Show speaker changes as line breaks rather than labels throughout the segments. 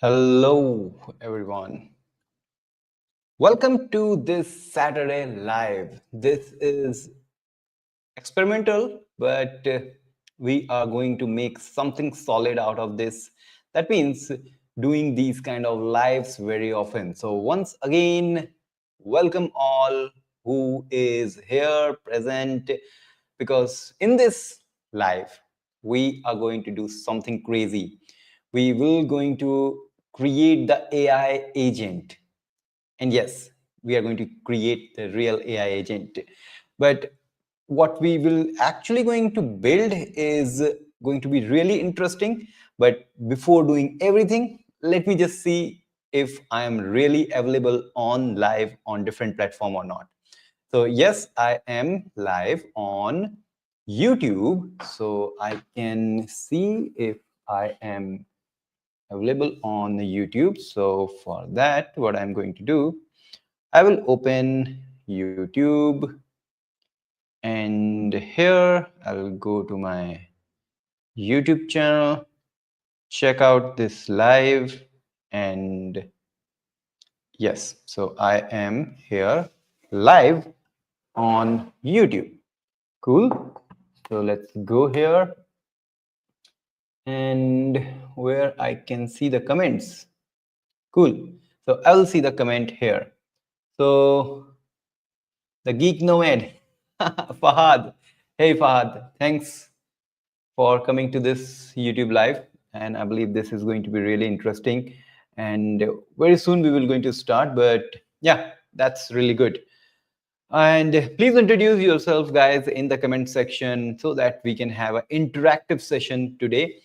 Hello, everyone. Welcome to this Saturday Live. This is experimental, but we are going to make something solid out of this. That means doing these kind of lives very often. So, once again, welcome all who is here present because in this live, we are going to do something crazy. We will going to create the AI agent, and yes, we are going to create the real AI agent. But what we will actually going to build is going to be really interesting. But before doing everything, let me just see if I am really available on live on different platform or not. So yes, I am live on YouTube, so I can see if I am available on YouTube. So for that, what I'm going to do, I will open YouTube, and here I'll go to my YouTube channel, check out this live, and yes, so I am here live on YouTube. Cool. So let's go here and where I can see the comments. Cool. So I will see the comment here. So the Geek Nomad, Fahad. Hey Fahad, thanks for coming to this YouTube live. And I believe this is going to be really interesting. And very soon we will going to start. But yeah, that's really good. And please introduce yourself, guys, in the comment section so that we can have an interactive session today.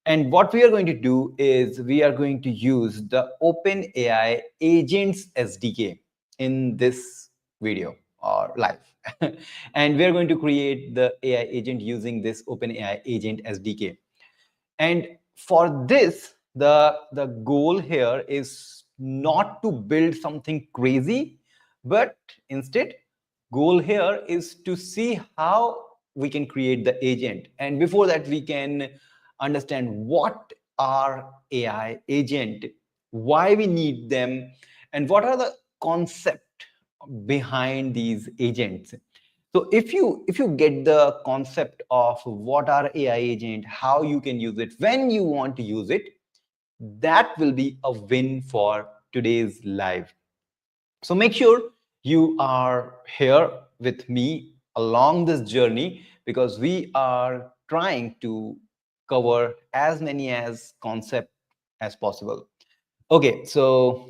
And what we are going to do is we are going to use the OpenAI Agents SDK in this video or live. And we are going to create the AI agent using this OpenAI Agent SDK. And for this, the goal here is not to build something crazy, but instead, goal here is to see how we can create the agent. And before that, we can understand what are AI agent, why we need them, and what are the concept behind these agents. So if you get the concept of what are AI agent, how you can use it, when you want to use it, that will be a win for today's live. So make sure you are here with me along this journey because we are trying to cover as many as concept as possible. Okay, so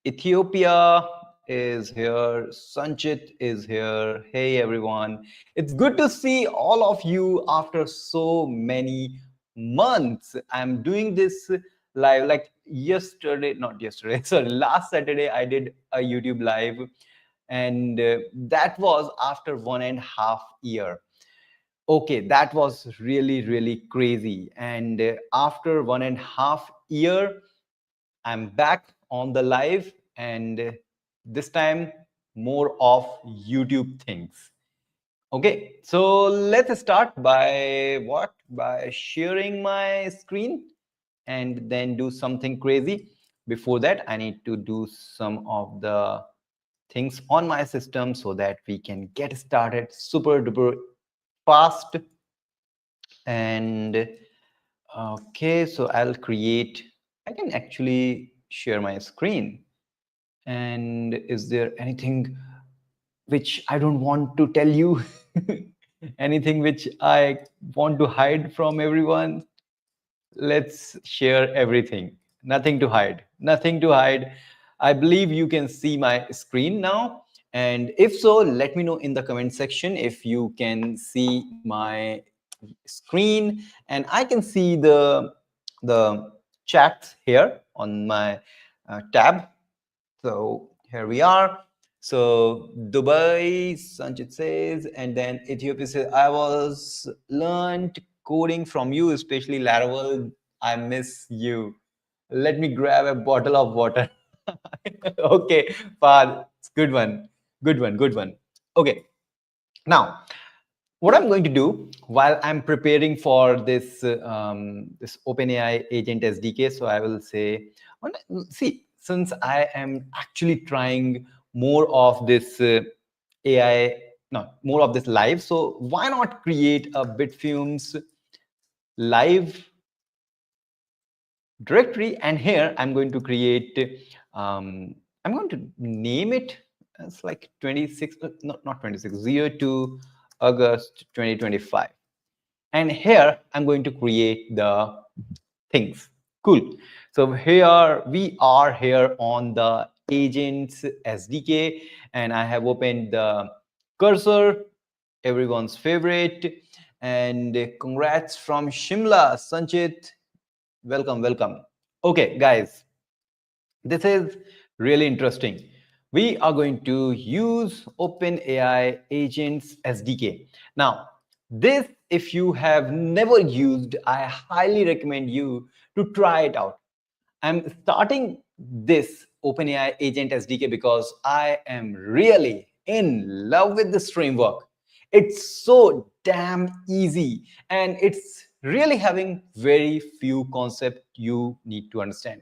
Ethiopia is here, Sanchit is here. Hey everyone, it's good to see all of you after so many months. I'm doing this live like yesterday, not yesterday, sorry, last Saturday I did a YouTube live, and that was after 1.5 years. Okay, that was really crazy. And after 1.5 years, I'm back on the live, and this time more of YouTube things. Okay, so let's start by what? By sharing my screen and then do something crazy. Before that, I need to do some of the things on my system so that we can get started super duper fast. And okay, so I'll create, I can actually share my screen. And is there anything which I don't want to tell you? Anything which I want to hide from everyone? Let's share everything. Nothing to hide. Nothing to hide. I believe you can see my screen now. And if so, let me know in the comment section if you can see my screen, and I can see the chat here on my tab. So here we are. So Dubai, Sanchit says, and then Ethiopia says, I was learned coding from you, especially Laravel. I miss you. Let me grab a bottle of water. Okay, Fad, good one. Good one. Okay. Now, what I'm going to do while I'm preparing for this this OpenAI Agent SDK, so I will say, see, since I am actually trying more of this AI, no, more of this live, so why not create a Bitfumes live directory? And here I'm going to create, I'm going to name it as like 26, not 26, 02 August 2025. And here I'm going to create the things. Cool. So here we are here on the Agents SDK, and I have opened the cursor, everyone's favorite. And congrats from Shimla, Sanchit. Welcome, welcome. Okay, guys, this is really interesting. We are going to use OpenAI Agents SDK. Now, this, if you have never used, I highly recommend you to try it out. I'm starting this OpenAI Agent SDK because I am really in love with this framework. It's so damn easy, and it's really having very few concepts you need to understand.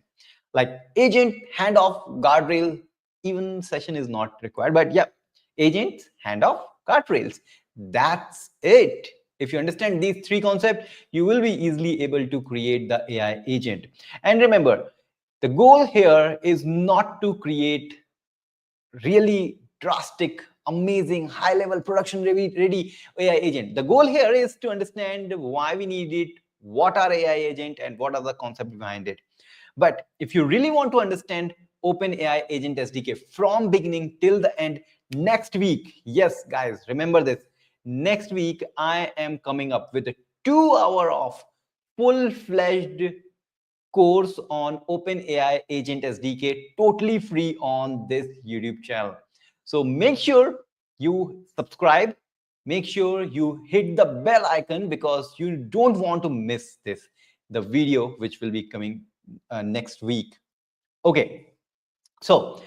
Like agent, handoff, guardrail, even session is not required, but yeah, agents, handoff, guardrails. That's it. If you understand these three concepts, you will be easily able to create the AI agent. And remember, the goal here is not to create really drastic, amazing, high level production ready AI agent. The goal here is to understand why we need it, what are AI agent, and what are the concepts behind it. But if you really want to understand OpenAI Agent SDK from beginning till the end, next week, yes, guys, remember this. Next week, I am coming up with a 2 hour of full-fledged course on OpenAI Agent SDK, totally free on this YouTube channel. So make sure you subscribe, make sure you hit the bell icon because you don't want to miss this, the video which will be coming next week. Okay, so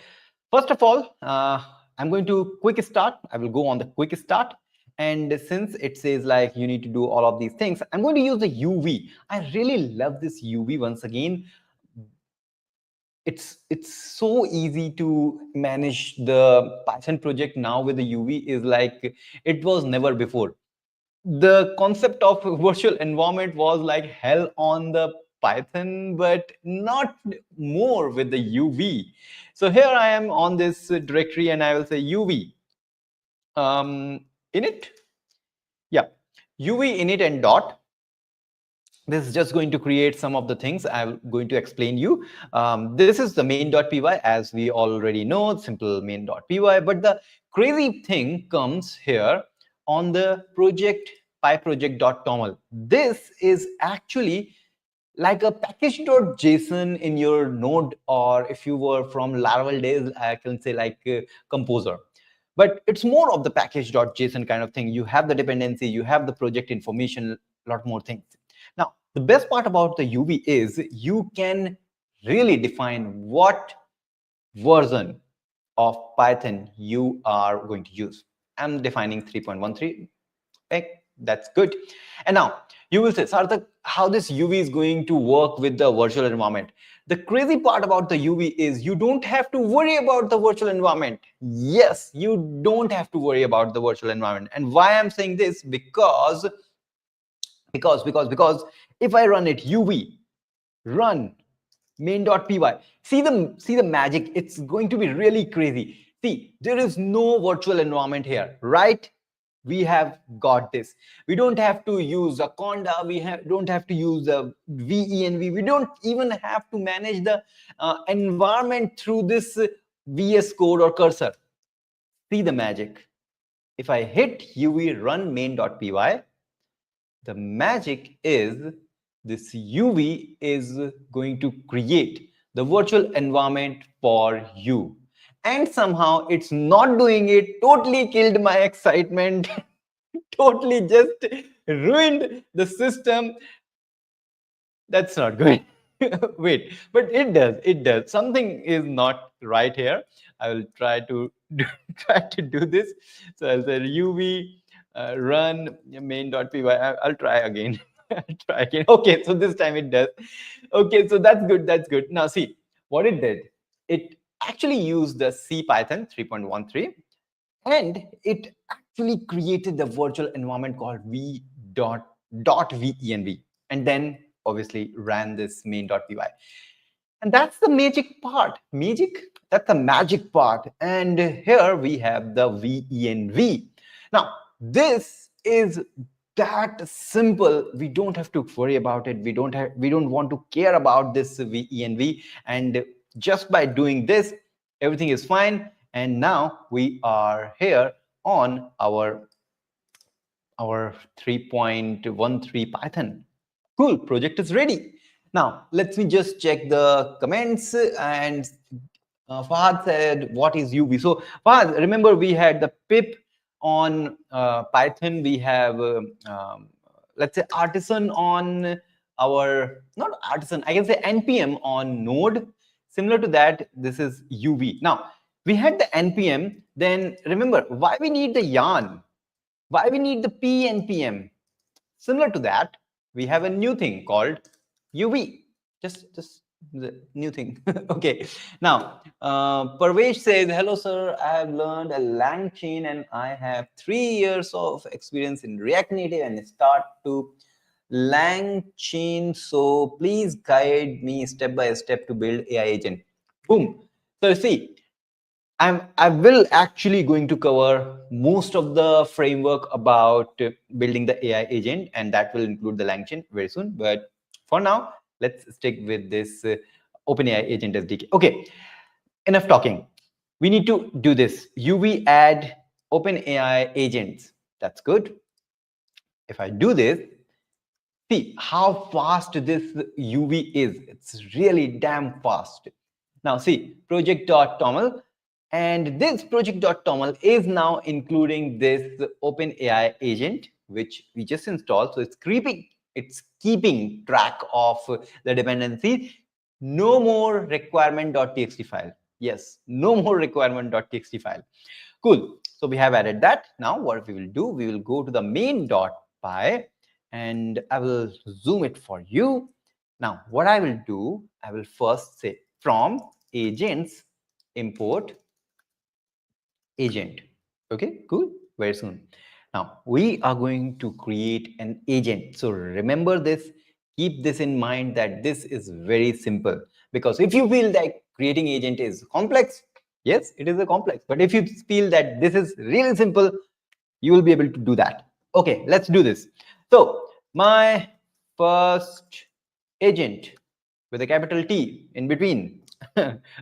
first of all, I'm going to quick start. I will go on the quick start. And since it says like you need to do all of these things, I'm going to use the UV. I really love this UV once again. It's so easy to manage the Python project now with the UV is like it was never before. The concept of virtual environment was like hell on the Python, but not more with the UV. So here I am on this directory and I will say UV init. Yeah, UV init and dot. This is just going to create some of the things I'm going to explain you. This is the main.py, as we already know, simple main.py. But the crazy thing comes here on the project pyproject.toml. This is actually like a package.json in your node, or if you were from Laravel days, I can say like Composer. But it's more of the package.json kind of thing. You have the dependency, you have the project information, a lot more things. Now, the best part about the UV is you can really define what version of Python you are going to use. I'm defining 3.13. Okay, that's good. And now you will say, Sarthak, how this UV is going to work with the virtual environment. The crazy part about the UV is you don't have to worry about the virtual environment. Yes, you don't have to worry about the virtual environment. And why I'm saying this? Because if I run it UV, run main.py, see the magic. It's going to be really crazy. See, there is no virtual environment here, right? We have got this. We don't have to use a conda. We don't have to use a venv. We don't even have to manage the environment through this VS Code or cursor. See the magic. If I hit UV run main.py, the magic is this UV is going to create the virtual environment for you. And somehow it's not doing it, totally killed my excitement, totally just ruined the system. That's not good. Wait, but it does. Something is not right here. I will try to try to do this. So I'll say UV run main.py. I'll try again. I'll try again. Okay, so this time it does. Okay, so that's good. That's good. Now see what it did. It actually used the C Python 3.13, and it actually created the virtual environment called v.venv, and then obviously ran this main.py. And that's the magic part. Magic? That's the magic part. And here we have the venv. Now, this is that simple. We don't have to worry about it. We don't want to care about this venv. And just by doing this, everything is fine. And now we are here on our 3.13 Python. Cool, project is ready. Now, let me just check the comments. And Fahad said, what is UV? So Fahad, remember we had the pip on Python. We have, let's say, artisan on our, not artisan, I can say NPM on Node. Similar to that, this is UV. Now, we had the NPM. Then remember, why we need the yarn? Why we need the P and PM? Similar to that, we have a new thing called UV. Just the new thing. Okay. Now, Parvesh says, hello, sir. I have learned a LangChain and I have 3 years of experience in React Native and start to LangChain. So please guide me step by step to build AI agent. Boom. So see, I will actually going to cover most of the framework about building the AI agent, and that will include the LangChain very soon. But for now, let's stick with this OpenAI Agent SDK. Okay, enough talking. We need to do this. UV add OpenAI agents. That's good. If I do this, see how fast this UV is. It's really damn fast. Now see, project.toml. And this project.toml is now including this OpenAI agent, which we just installed. So it's keeping track of the dependencies. No more requirement.txt file. Yes, no more requirement.txt file. Cool. So we have added that. Now what we will do, we will go to the main.py and I will zoom it for you. Now what I will do, I will first say from agents import agent. Okay, cool. Very soon. Now we are going to create an agent. So remember this, keep this in mind that this is very simple, because if you feel that creating agent is complex, yes, it is a complex, but if you feel that this is really simple, you will be able to do that. Okay, let's do this. So my first agent with a capital T in between.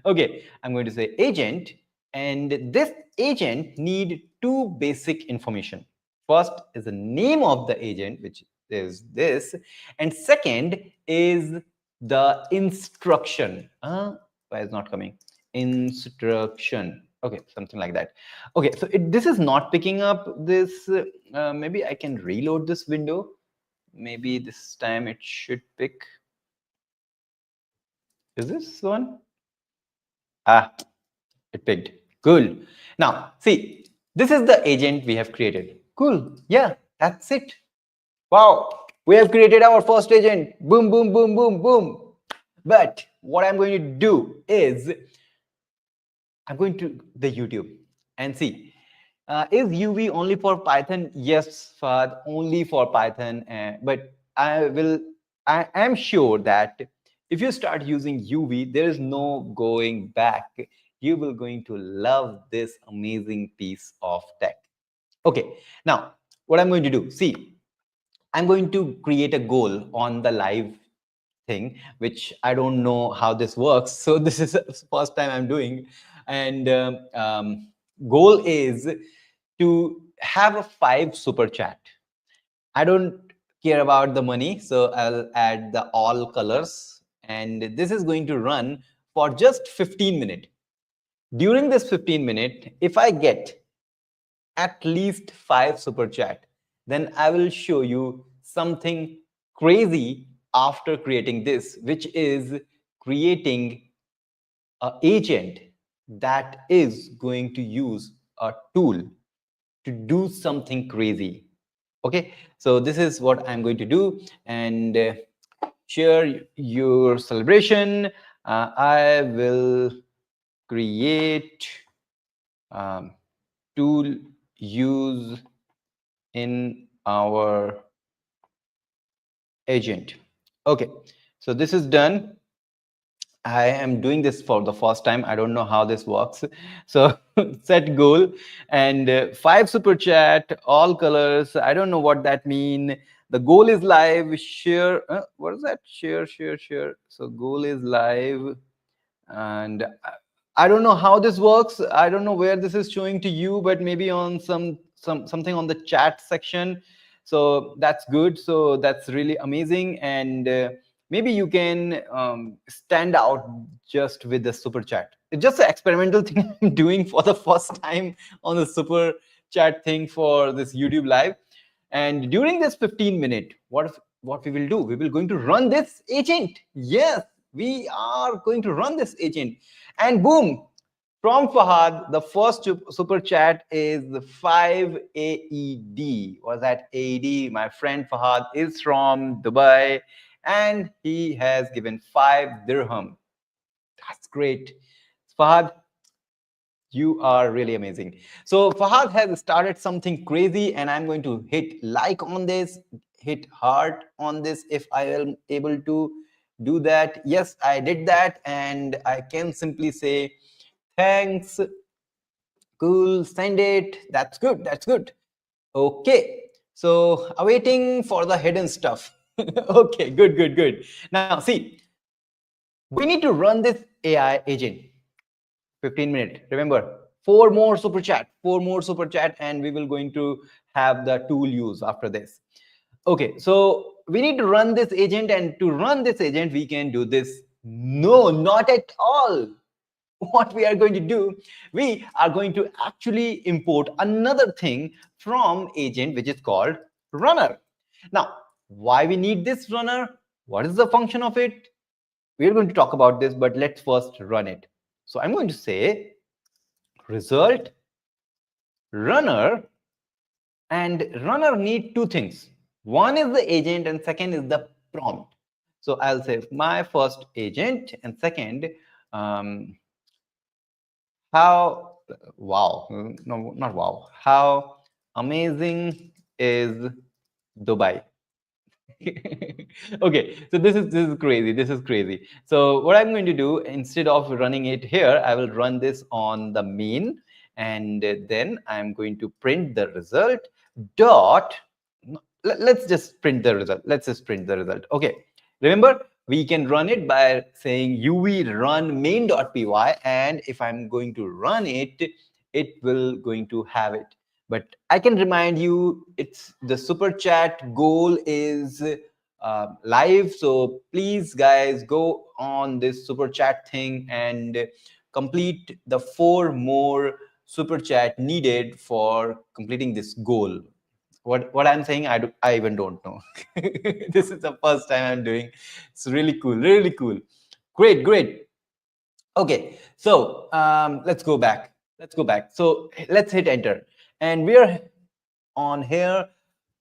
Okay, I'm going to say agent, and this agent need two basic information. First is the name of the agent, which is this, and second is the instruction. Why is not coming? Instruction. Okay, something like that. Okay, so this is not picking up this. Maybe I can reload this window. Maybe this time it should pick. Is this one? It picked. Cool. Now, see, this is the agent we have created. Cool. Yeah, that's it. Wow. We have created our first agent. Boom, boom, boom, boom, boom. But what I'm going to do is I'm going to the YouTube and see, is UV only for Python? Yes, Fahad, only for Python. But I am sure that if you start using UV, there is no going back. You will going to love this amazing piece of tech. Okay, now what I'm going to do, see, I'm going to create a goal on the live thing, which I don't know how this works. So this is the first time I'm doing. And goal is to have a 5 super chat. I don't care about the money, so I'll add the all colors. And this is going to run for just 15 minutes. During this 15 minutes, if I get at least 5 super chat, then I will show you something crazy after creating this, which is creating an agent that is going to use a tool to do something crazy. Okay, so this is what I'm going to do, and share your celebration. I will create tool use in our agent. Okay, so this is done. I am doing this for the first time. I don't know how this works. So set goal and 5 super chat, all colors. I don't know what that mean. The goal is live. Share. What is that? Share, share, share. So goal is live, and I don't know how this works. I don't know where this is showing to you, but maybe on something on the chat section. So that's good. So that's really amazing, and maybe you can stand out just with the super chat. It's just an experimental thing I'm doing for the first time on the super chat thing for this YouTube live. And during this 15-minute, what we will do? We will going to run this agent. Yes, we are going to run this agent, and boom, from Fahad, the first super chat is 5 AED. Was that AED? My friend Fahad is from Dubai, and he has given 5 dirham. That's great. Fahad, you are really amazing. So Fahad has started something crazy, and I'm going to hit like on this, hit heart on this if I am able to do that. Yes, I did that, and I can simply say thanks. Cool, send it. That's good. That's good. Okay. So awaiting for the hidden stuff. Okay, good, good, good. Now see, we need to run this AI agent. 15 minutes. Remember, four more super chat, and we will going to have the tool use after this. Okay, so we need to run this agent, and to run this agent, we can do this. No, not at all. What we are going to do, we are going to actually import another thing from agent, which is called runner. Now, why we need this runner? What is the function of it? We are going to talk about this, but let's first run it. So I'm going to say result runner, and runner need 2 things. One is the agent, and second is the prompt. So I'll say my first agent, and second, how wow, no, not wow, how amazing is Dubai? Okay, so this is crazy. This is crazy. So what I'm going to do, instead of running it here, I will run this on the main, and then I'm going to print the result dot. Let's just print the result. Let's just print the result. Okay, remember, we can run it by saying uv run main.py, and if I'm going to run it, it will going to have it. But I can remind you, it's the super chat goal is live. So please, guys, go on this super chat thing and complete the 4 more super chat needed for completing this goal. What I'm saying, I even don't know. This is the first time I'm doing. It's really cool, really cool. Great, great. Okay, so let's go back. Let's go back. So let's hit enter, and we're on here.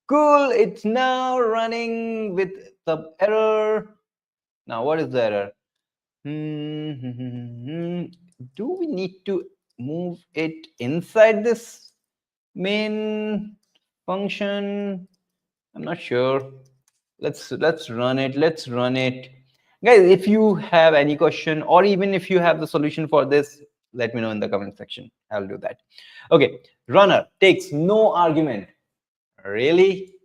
Cool. It's now running with the error. Now, what is the error? Do we need to move it inside this main function? I'm not sure. Let's run it. Let's run it. Guys, if you have any question, or even if you have the solution for this, let me know in the comment section. I'll do that. Okay, runner takes no argument. Really?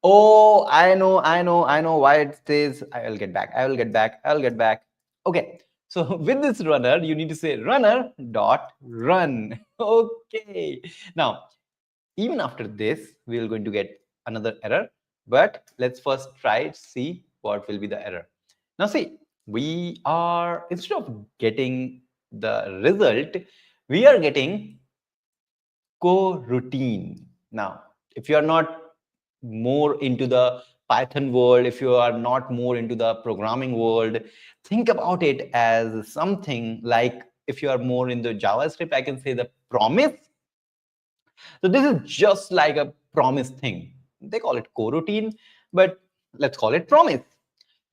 Oh, I know why it says I will get back. I will get back. I will get back. Okay. So with this runner, you need to say runner dot run. Okay. Now, even after this, we are going to get another error. But let's first try to see what will be the error. Now, see, we are, instead of getting the result, we are getting coroutine. Now, if you are not more into the Python world, if you are not more into the programming world, think about it as something like, if you are more in the JavaScript, I can say the promise. So this is just like a promise thing. They call it coroutine, but let's call it promise.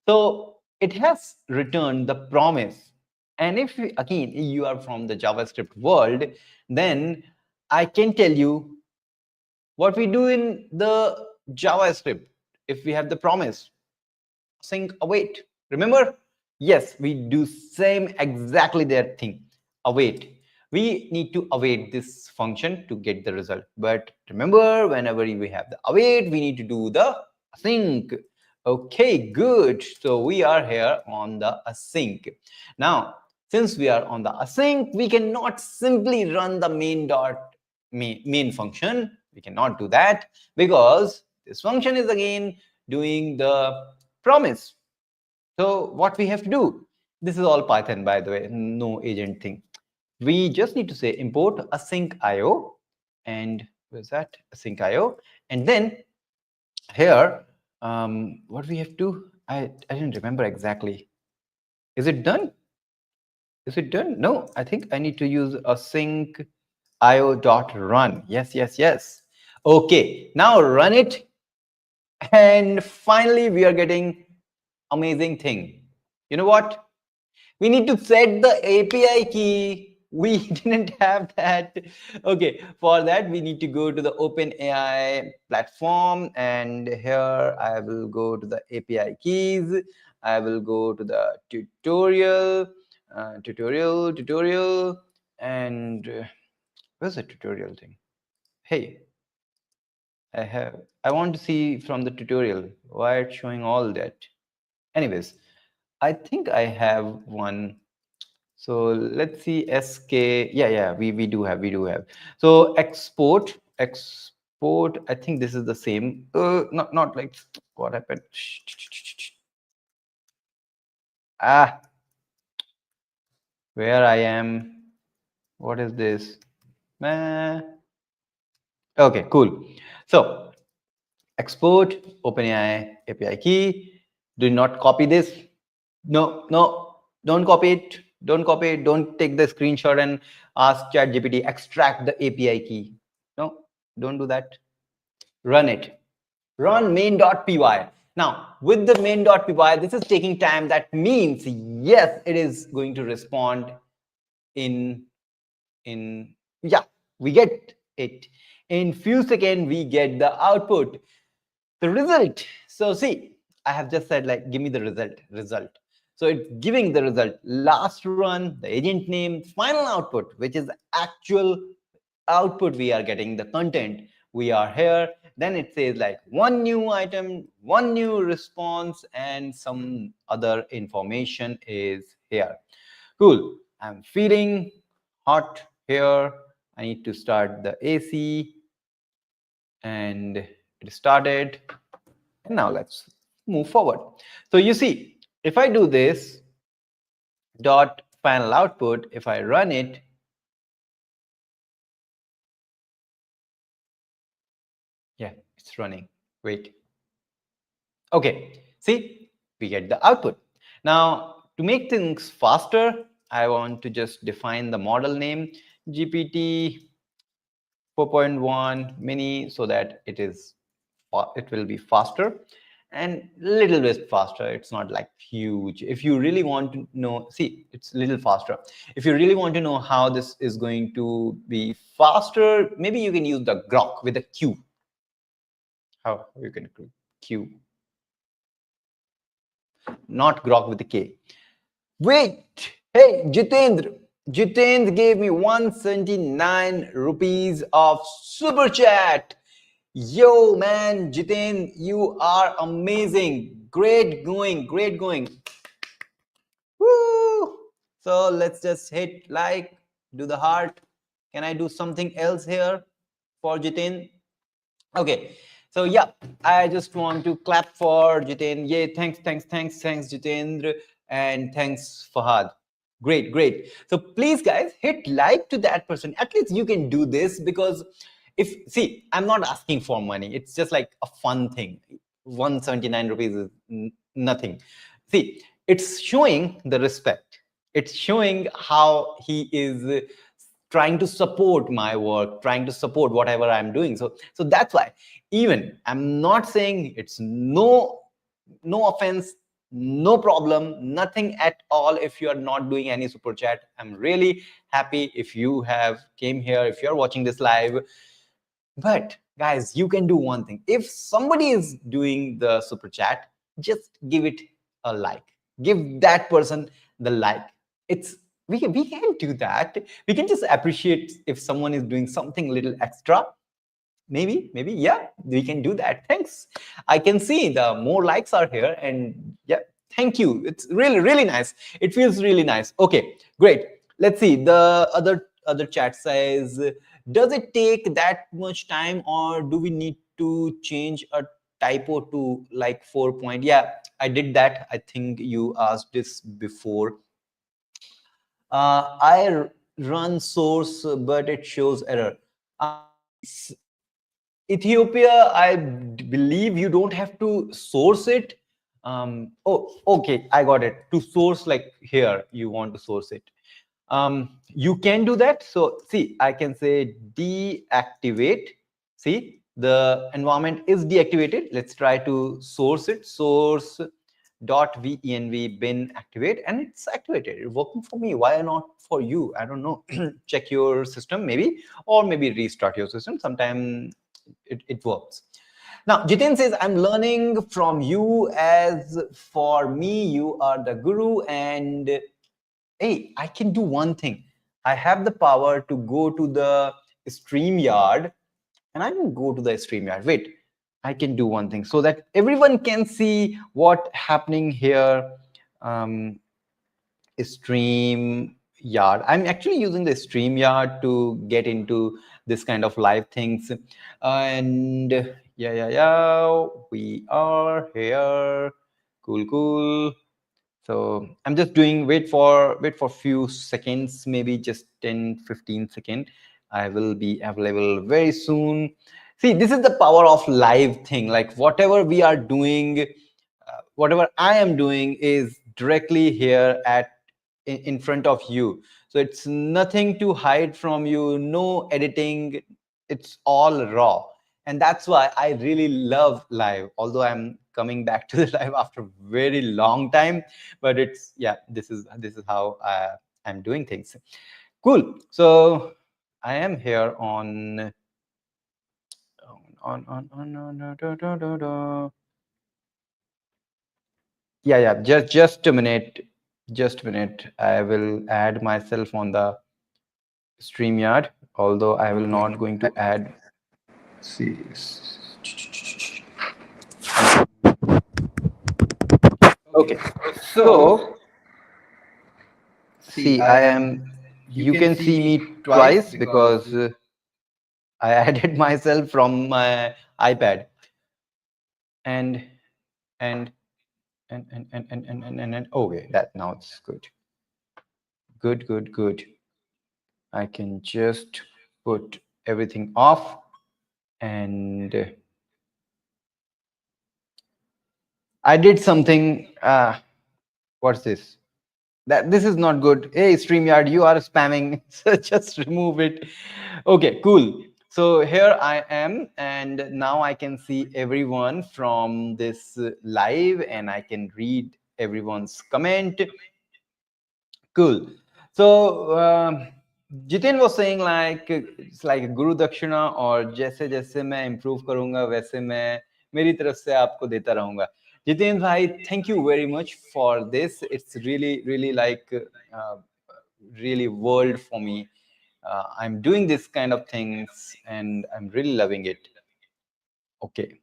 So it has returned the promise. And if again you are from the JavaScript world, then I can tell you what we do in the JavaScript if we have the promise. Sync await. Remember? Yes, we do same exactly that thing. Await. We need to await this function to get the result. But remember, whenever we have the await, we need to do the async. Okay, good. So we are here on the async. Now, since we are on the async, we cannot simply run the main function. We cannot do that because this function is again doing the promise. So what we have to do, this is all Python, by the way, no agent thing. We just need to say import async IO, and where's that async IO, and then here, what we have to, I didn't remember exactly. Is it done? Is it done? No, I think I need to use async io.run. Yes, yes, yes. Okay, now run it. And finally, we are getting amazing thing. You know what? We need to set the API key. We didn't have that. Okay, for that, we need to go to the OpenAI platform. And here I will go to the API keys. I will go to the tutorial, tutorial. And where's the tutorial thing? Hey, I want to see from the tutorial why it's showing all that. Anyways, I think I have one. So let's see SK. Yeah, we do have. So export. I think this is the same. Not like what happened. Ah, where I am. What is this? Okay, cool. So export OpenAI API key. Do not copy this. No, don't copy it. Don't copy it. Don't take the screenshot and ask ChatGPT extract the API key. No, don't do that. Run it. Run main.py. Now, with the main.py, this is taking time. That means, yes, it is going to respond in yeah, we get it. In few seconds, we get the output, the result. So see, I have just said like, give me the result. So it's giving the result, last run, the agent name, final output, which is actual output. We are getting the content. We are here. Then it says like one new item, one new response, and some other information is here. Cool. I'm feeling hot here. I need to start the AC, and it started. And now let's move forward. So you see, if I do this dot final output, if I run it, yeah, it's running. Wait. Okay, see, we get the output. Now, to make things faster, I want to just define the model name GPT 4.1 mini so that it will be faster and little bit faster. It's not like huge. If you really want to know, see, it's a little faster. If you really want to know how this is going to be faster, maybe you can use the grok with a q. How you can q, not grok with a k. Wait, hey, Jitendra gave me 179 rupees of super chat. Yo, man, Jiten, you are amazing. Great going, great going. Woo! So let's just hit like, do the heart. Can I do something else here for Jiten? Okay. So yeah, I just want to clap for Jiten. Yay, thanks, Jitendra. And thanks, Fahad. Great. So please, guys, hit like to that person. At least you can do this because see, I'm not asking for money. It's just like a fun thing. 179 rupees is nothing. See, it's showing the respect. It's showing how he is trying to support my work, trying to support whatever I'm doing. So that's why, even I'm not saying it's no offense, no problem, nothing at all if you are not doing any super chat. I'm really happy if you have came here, if you're watching this live. But guys, you can do one thing. If somebody is doing the super chat, just give it a like. Give that person the like. It's we can do that. We can just appreciate if someone is doing something little extra. Maybe, yeah, we can do that. Thanks. I can see the more likes are here, and yeah, thank you. It's really nice. It feels really nice. Okay, great. Let's see. The other chat says, does it take that much time, or do we need to change a typo to like 4 point? Yeah, I did that. I think you asked this before. I run source, but it shows error. Ethiopia, I believe you don't have to source it. Oh, okay, I got it. To source, like here, you want to source it. You can do that. So see, I can say deactivate. See, the environment is deactivated. Let's try to source it. Source .venv bin activate, and it's activated. It's working for me. Why not for you? I don't know. Check your system maybe, or maybe restart your system. Sometime it works. Now, Jitin says, I'm learning from you. As for me, you are the guru. And hey, I can do one thing. I have the power to go to the StreamYard, and I can go to the StreamYard. Wait, I can do one thing so that everyone can see what happening here. StreamYard. I'm actually using the StreamYard to get into this kind of live things. And yeah, we are here. Cool. So I'm just doing, wait for few seconds, maybe just 10-15 seconds. I will be available very soon. See, this is the power of live thing. Like whatever we are doing, whatever I am doing is directly here in front of you. So it's nothing to hide from you, no editing, it's all raw. And that's why I really love live, although I'm coming back to the live after a very long time. But it's, yeah, this is how I'm doing things. Cool. So I am here on yeah, just a minute, I will add myself on the StreamYard, although I will not going to add. See, okay, so see, I am, you can see me twice because I added myself from my iPad. And okay, that now it's good. I can just put everything off, and I did something. What's this? This is not good. Hey, StreamYard, you are spamming. So just remove it. Okay, cool. So here I am, and now I can see everyone from this live, and I can read everyone's comment. Cool. So Jitin was saying like it's like Guru Dakshina, और जैसे जैसे मैं improve करूँगा वैसे मैं मेरी तरफ से आपको देता रहूँगा. Jitin bhai, thank you very much for this. It's really like really world for me. I'm doing this kind of things and I'm really loving it. Okay.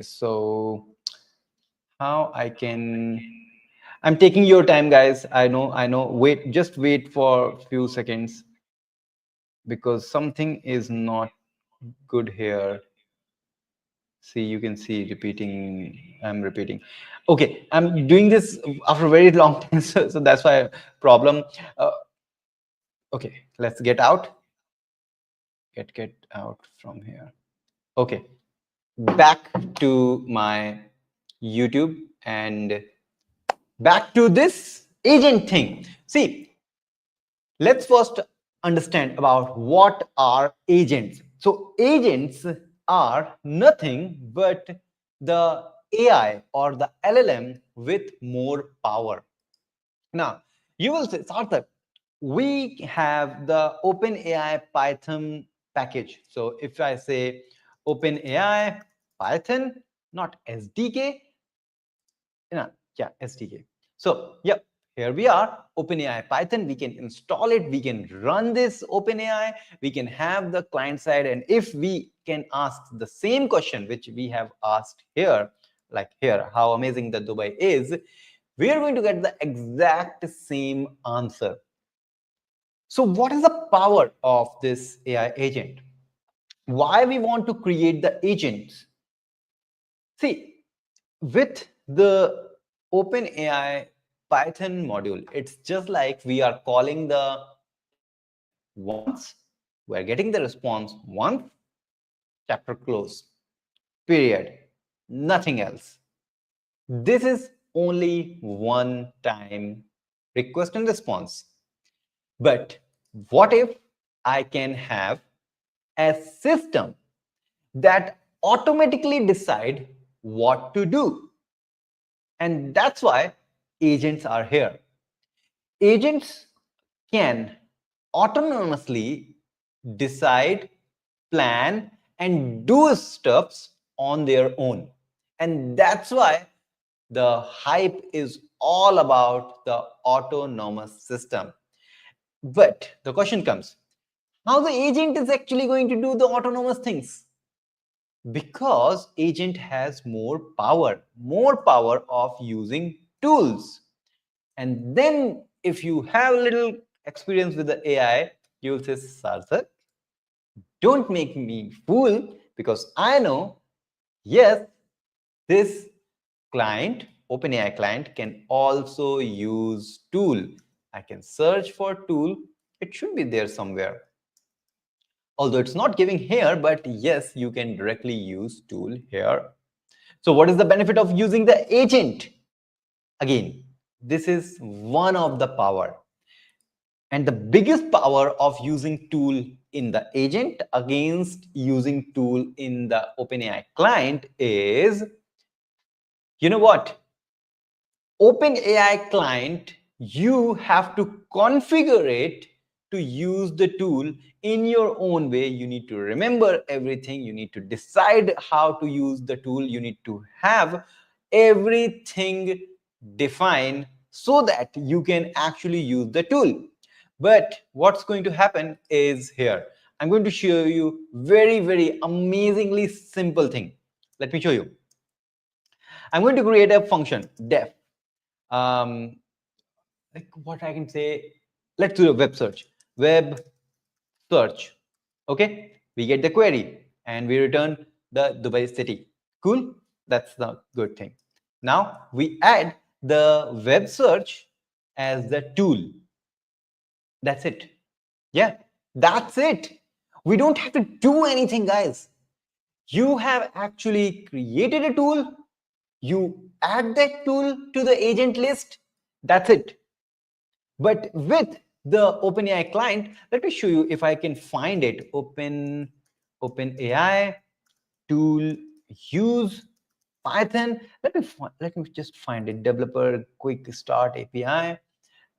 So how I can, I'm taking your time, guys. I know. Wait, just wait for a few seconds because something is not good here. See, you can see repeating. I'm repeating. Okay, I'm doing this after a very long time, so that's why problem. Okay, let's get out. Get out from here. Okay, back to my YouTube and back to this agent thing. See, Let's first understand about what are agents. So agents are nothing but the AI or the LLM with more power. Now, you will say, Sarthak, we have the OpenAI Python package. So if I say OpenAI Python, not SDK, yeah, SDK. So, yep, here we are, OpenAI Python. We can install it. We can run this OpenAI. We can have the client side. And if we can ask the same question, which we have asked here, like here, how amazing the Dubai is, we are going to get the exact same answer. So what is the power of this AI agent? Why we want to create the agents? See, with the OpenAI Python module, it's just like we are calling the AI once, we're getting the response once, chapter close, period, nothing else. This is only one time request and response. But what if I can have a system that automatically decide what to do? And that's why agents are here. Agents can autonomously decide, plan, and do stuffs on their own. And that's why the hype is all about the autonomous system. But the question comes, how the agent is actually going to do the autonomous things? Because agent has more power of using tools. And then if you have a little experience with the AI, you will say, Sarthak, don't make me fool, because I know, yes, this client, OpenAI client, can also use tool. I can search for tool. It should be there somewhere. Although it's not giving here, but yes, you can directly use tool here. So what is the benefit of using the agent? Again, this is one of the power. And the biggest power of using tool in the agent against using tool in the OpenAI client is, you know what? OpenAI client, you have to configure it to use the tool in your own way. You need to remember everything. You need to decide how to use the tool. You need to have everything defined so that you can actually use the tool. But what's going to happen is here. I'm going to show you very amazingly simple thing. Let me show you. I'm going to create a function, def. Like what I can say, let's do a web search. Web search. Okay, we get the query and we return the Dubai city. Cool, that's the good thing. Now we add the web search as the tool. That's it. Yeah, that's it. We don't have to do anything, guys. You have actually created a tool. You add that tool to the agent list. That's it. But with the OpenAI client, let me show you if I can find it. OpenAI tool use Python. Let me just find it. Developer quick start API.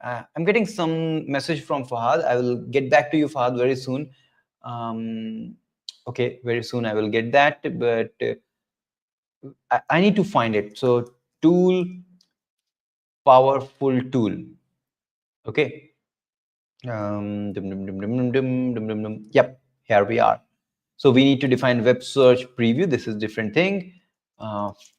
I'm getting some message from Fahad. I will get back to you, Fahad, very soon. Okay, very soon I will get that, but I need to find it. So tool, powerful tool. Okay. Yep, here we are. So we need to define web search preview. This is different thing.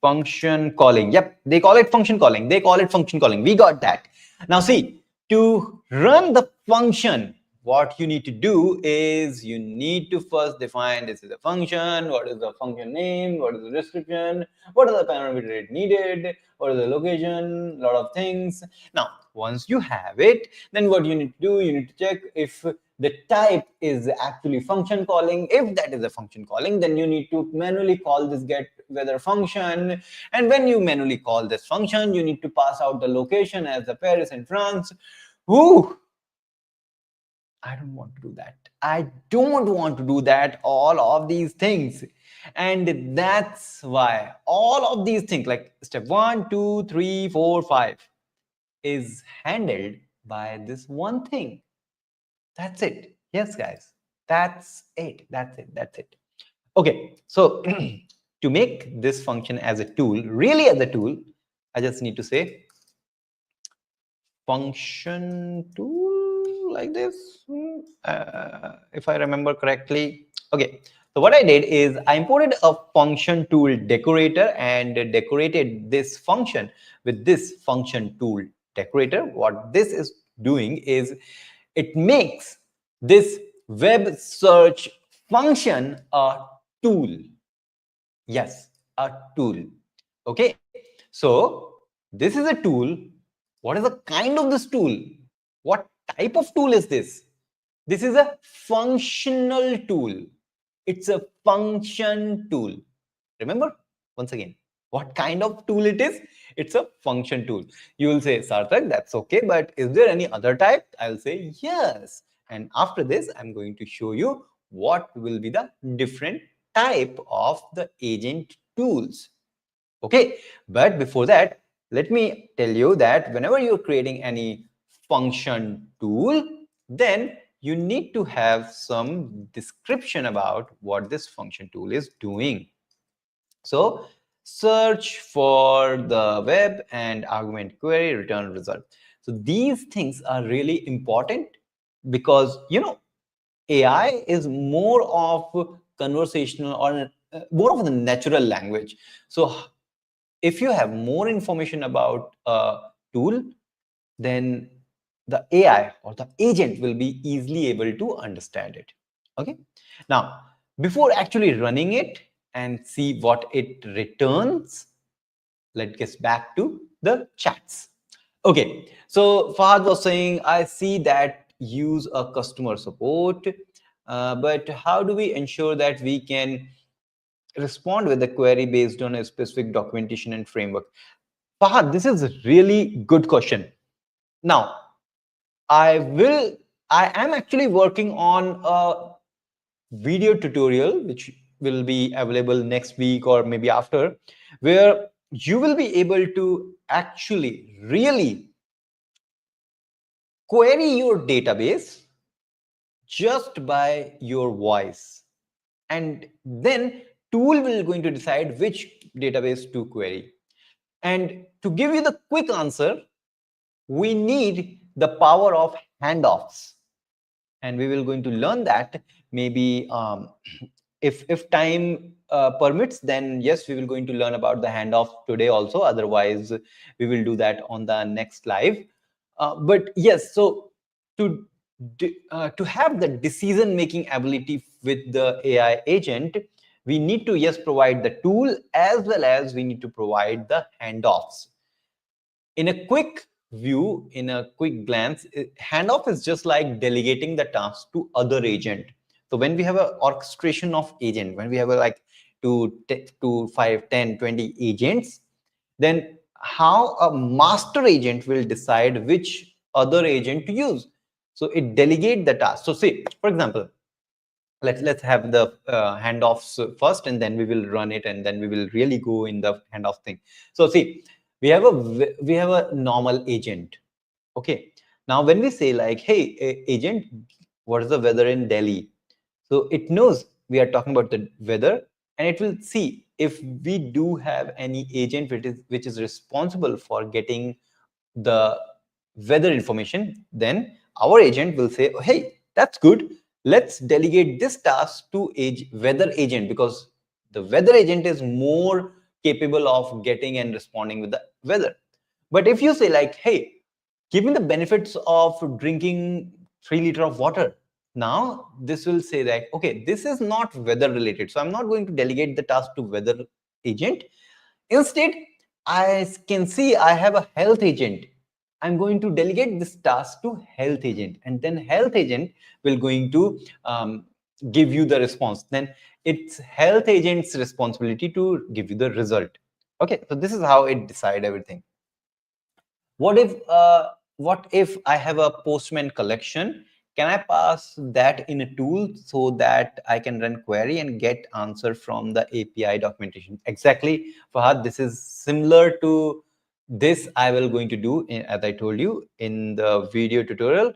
Function calling. Yep, they call it function calling. They call it function calling. We got that. Now see, to run the function, what you need to do is you need to first define this is a function, what is the function name, what is the description, what are the parameters needed, what is the location, a lot of things. Now, once you have it, then what you need to do, you need to check if the type is actually function calling. If that is a function calling, then you need to manually call this get weather function. And when you manually call this function, you need to pass out the location as the Paris in France. Woo! I don't want to do that. I don't want to do that, all of these things. And that's why all of these things, like step 1, 2, 3, 4, 5, is handled by this one thing. That's it. Yes, guys. That's it. That's it. That's it. Okay. So to make this function as a tool, really as a tool, I just need to say function tool like this, if I remember correctly. Okay, so what I did is I imported a function tool decorator and decorated this function with this function tool decorator. What this is doing is it makes this web search function a tool. Yes, a tool. Okay, so this is a tool. What is the kind of this tool? What type of tool is this? This is a functional tool. It's a function tool. Remember, once again, what kind of tool it is? It's a function tool. You will say, Sarthak, that's okay, but is there any other type? I'll say yes. And after this, I'm going to show you what will be the different type of the agent tools. Okay, but before that, let me tell you that whenever you're creating any function tool, then you need to have some description about what this function tool is doing. So search for the web and argument query, return result. So these things are really important because, you know, AI is more of conversational or more of the natural language. So if you have more information about a tool, then the AI or the agent will be easily able to understand it. Okay. Now, before actually running it and see what it returns, let's get back to the chats. Okay. So Fahad was saying, I see that use a customer support, but how do we ensure that we can respond with a query based on a specific documentation and framework? Fahad, this is a really good question. Now, I am actually working on a video tutorial, which will be available next week or maybe after, where you will be able to actually really query your database just by your voice. And then tool will going to decide which database to query. And to give you the quick answer, we need the power of handoffs, and we will going to learn that maybe if time permits, then yes, we will going to learn about the handoff today also. Otherwise, we will do that on the next live. But yes, so to have the decision making ability with the AI agent, we need to, yes, provide the tool as well as we need to provide the handoffs. In a quick view, in a quick glance, handoff is just like delegating the task to other agent. So when we have an orchestration of agent, when we have a like 2, 5, 10, 20 agents, then how a master agent will decide which other agent to use. So it delegate the task. So say, for example, let's have the handoffs first, and then we will run it, and then we will really go in the handoff thing. So see, we have a normal agent. Okay, now when we say like, hey, agent, what is the weather in Delhi? So it knows we are talking about the weather, and it will see if we do have any agent which is responsible for getting the weather information. Then our agent will say, oh, hey, that's good, let's delegate this task to weather agent, because the weather agent is more capable of getting and responding with the weather. But if you say like, hey, give me the benefits of drinking 3 liters of water, now this will say that, okay, this is not weather related, so I'm not going to delegate the task to weather agent. Instead, I can see I have a health agent. I'm going to delegate this task to health agent, and then health agent will going to give you the response. Then it's health agent's responsibility to give you the result. Okay, so this is how it decide everything. What if I have a postman collection can I pass that in a tool so that I can run query and get answer from the API documentation? Exactly, Fahad, this is similar to this I will going to do, as I told you in the video tutorial.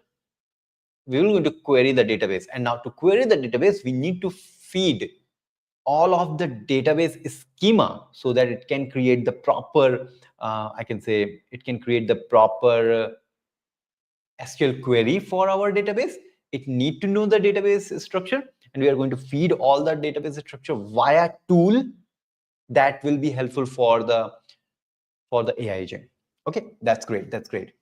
We will going to query the database, and now to query the database, we need to feed all of the database schema so that it can create the proper, I can say, it can create the proper SQL query for our database. It need to know the database structure, and we are going to feed all the database structure via tool that will be helpful for the AI agent. Okay, that's great. That's great.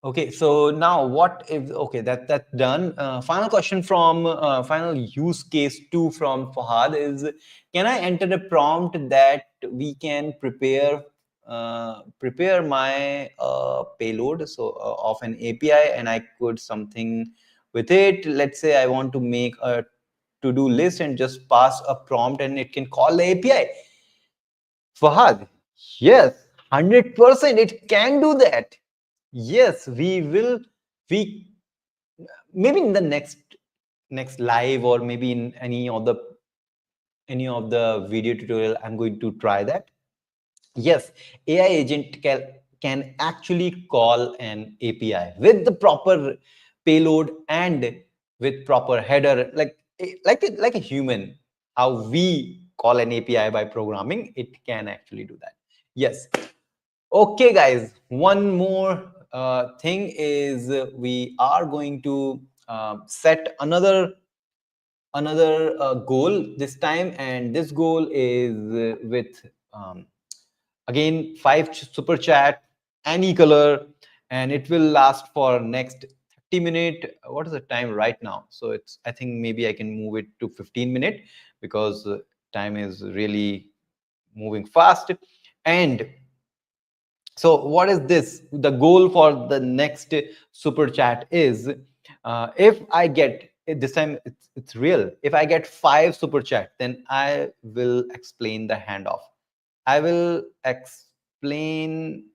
Okay, so now what if, okay, that's done. Final question from final use case 2 from Fahad is, can I enter a prompt that we can prepare my payload of an API, and I could something with it. Let's say I want to make a to-do list and just pass a prompt and it can call the API. Fahad, yes, 100% it can do that. Yes, we will. We maybe in the next live, or maybe in any of the video tutorial, I'm going to try that. Yes, AI agent can actually call an API with the proper payload and with proper header, like a human. How we call an API by programming, it can actually do that. Yes. Okay, guys, one more thing is, we are going to set another goal this time, and this goal is with again 5 super chat, any color, and it will last for next 30 minute. What is the time right now? So it's, I think maybe I can move it to 15 minute, because time is really moving fast. And so what is this? The goal for the next super chat is, if I get, this time it's real, if I get 5 super chat, then I will explain the handoff. I will explain